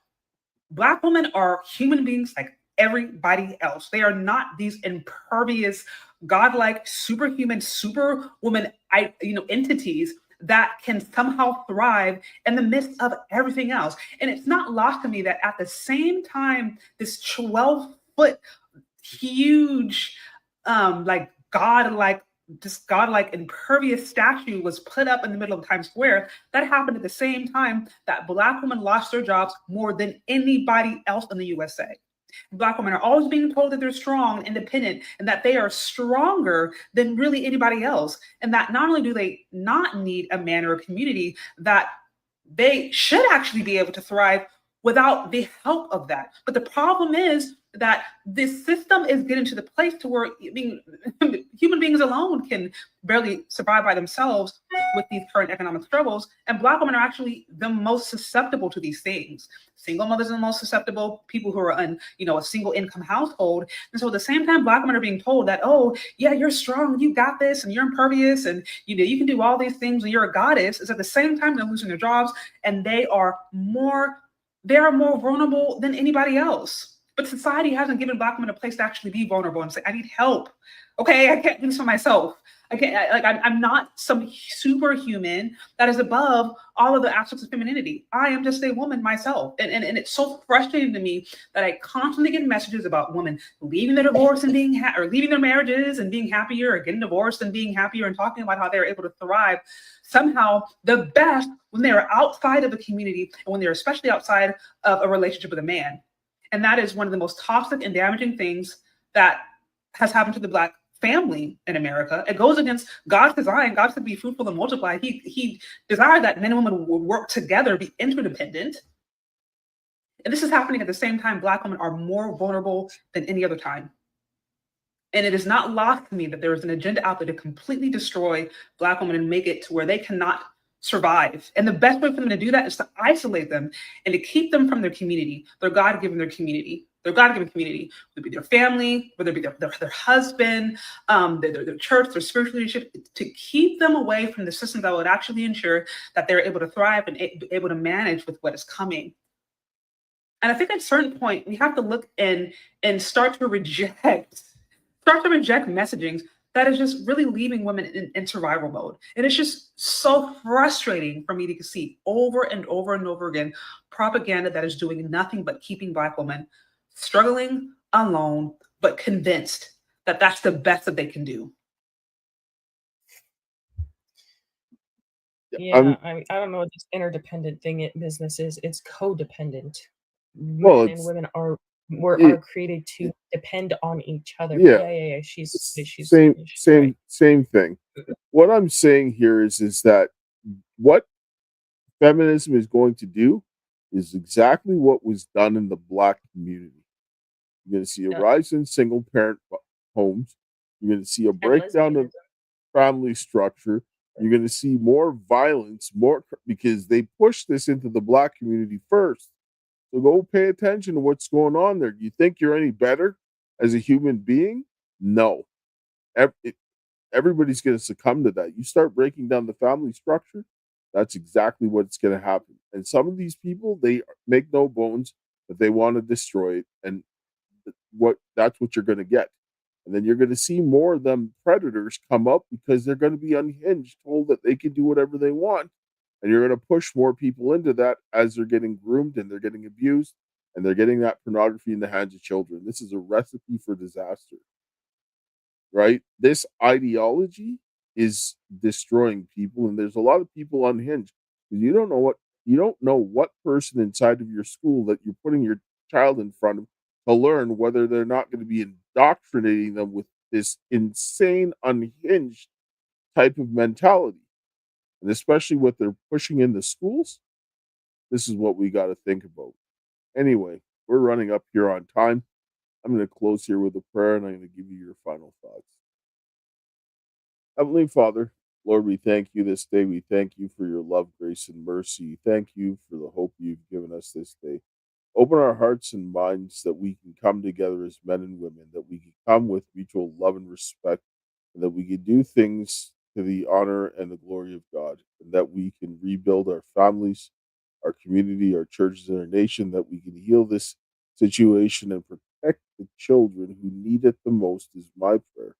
Speaker 8: Black women are human beings like everybody else. They are not these impervious, godlike, superhuman, superwoman, entities that can somehow thrive in the midst of everything else. And it's not lost to me that at the same time, this 12-foot huge, godlike impervious statue was put up in the middle of Times Square, that happened at the same time that Black women lost their jobs more than anybody else in the USA. Black women are always being told that they're strong, independent, and that they are stronger than really anybody else. And that not only do they not need a man or a community, that they should actually be able to thrive without the help of that. But the problem is that this system is getting to the place to where human beings alone can barely survive by themselves with these current economic struggles. And Black women are actually the most susceptible to these things. Single mothers are the most susceptible, people who are in, a single income household. And so at the same time, Black women are being told that, oh, yeah, you're strong, you got this, and you're impervious, and you can do all these things, and you're a goddess, is at the same time they're losing their jobs, and they are more vulnerable than anybody else. But society hasn't given Black women a place to actually be vulnerable and say, I need help. Okay, I can't do this for myself. I'm not some superhuman that is above all of the aspects of femininity. I am just a woman myself. And it's so frustrating to me that I constantly get messages about women leaving their divorce and or leaving their marriages and being happier, or getting divorced and being happier, and talking about how they're able to thrive somehow the best when they're outside of the community, and when they're especially outside of a relationship with a man. And that is one of the most toxic and damaging things that has happened to the Black family in America. It goes against God's design. God said be fruitful and multiply. He desired that men and women would work together, be interdependent. And this is happening at the same time Black women are more vulnerable than any other time. And it is not lost to me that there is an agenda out there to completely destroy Black women and make it to where they cannot survive. And the best way for them to do that is to isolate them and to keep them from their community, their God-given community, whether it be their family, whether it be their husband, their church, their spiritual leadership, to keep them away from the system that would actually ensure that they're able to thrive and able to manage with what is coming. And I think at a certain point, we have to look and start to reject messagings that is just really leaving women in survival mode. And it's just so frustrating for me to see over and over and over again propaganda that is doing nothing but keeping Black women struggling alone, but convinced that that's the best that they can do.
Speaker 1: Yeah, I don't know what this interdependent business is. It's codependent.
Speaker 3: Well,
Speaker 1: Men and women are created to depend on each other.
Speaker 3: Yeah.
Speaker 1: Yeah. She's
Speaker 3: Same thing. What I'm saying here is that what feminism is going to do is exactly what was done in the Black community. You're going to see a rise in single parent homes. You're going to see a breakdown of family structure. You're going to see more violence, because they push this into the Black community first. So go pay attention to what's going on there. You think you're any better as a human being? No. Everybody's going to succumb to that. You start breaking down the family structure, that's exactly what's going to happen. And some of these people, they make no bones that they want to destroy it, and that's what you're going to get. And then you're going to see more of them predators come up because they're going to be unhinged, told that they can do whatever they want. And you're going to push more people into that as they're getting groomed and they're getting abused and they're getting that pornography in the hands of children. This is a recipe for disaster, right? This ideology is destroying people, and there's a lot of people unhinged because you don't know what person inside of your school that you're putting your child in front of to learn whether they're not going to be indoctrinating them with this insane, unhinged type of mentality. And especially what they're pushing in the schools, this is what we got to think about. Anyway, we're running up here on time. I'm going to close here with a prayer, and I'm going to give you your final thoughts. Heavenly Father, Lord, we thank you this day. We thank you for your love, grace, and mercy. Thank you for the hope you've given us this day. Open our hearts and minds that we can come together as men and women, that we can come with mutual love and respect, and that we can do things to the honor and the glory of God, and that we can rebuild our families, our community, our churches, and our nation, that we can heal this situation and protect the children who need it the most is my prayer.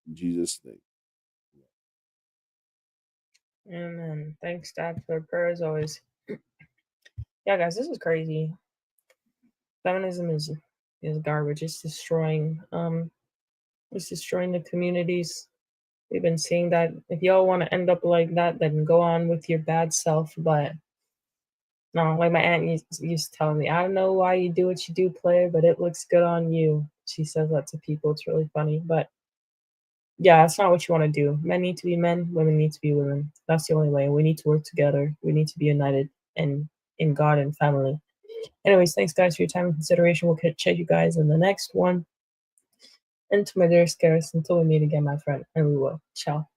Speaker 3: In Jesus' name.
Speaker 1: Amen. Thanks, Dad, for the prayer as always. Yeah, guys, this is crazy. Feminism is garbage. It's destroying the communities. We've been seeing that. If y'all want to end up like that, then go on with your bad self. But no, like my aunt used to tell me, I don't know why you do what you do, player, but it looks good on you. She says that to people. It's really funny. But yeah, that's not what you want to do. Men need to be men. Women need to be women. That's the only way. We need to work together. We need to be united and in God and family. Anyways, thanks guys for your time and consideration. We'll check you guys in the next one. And to my dearest Karis, until we meet again, my friend, and we will. Ciao.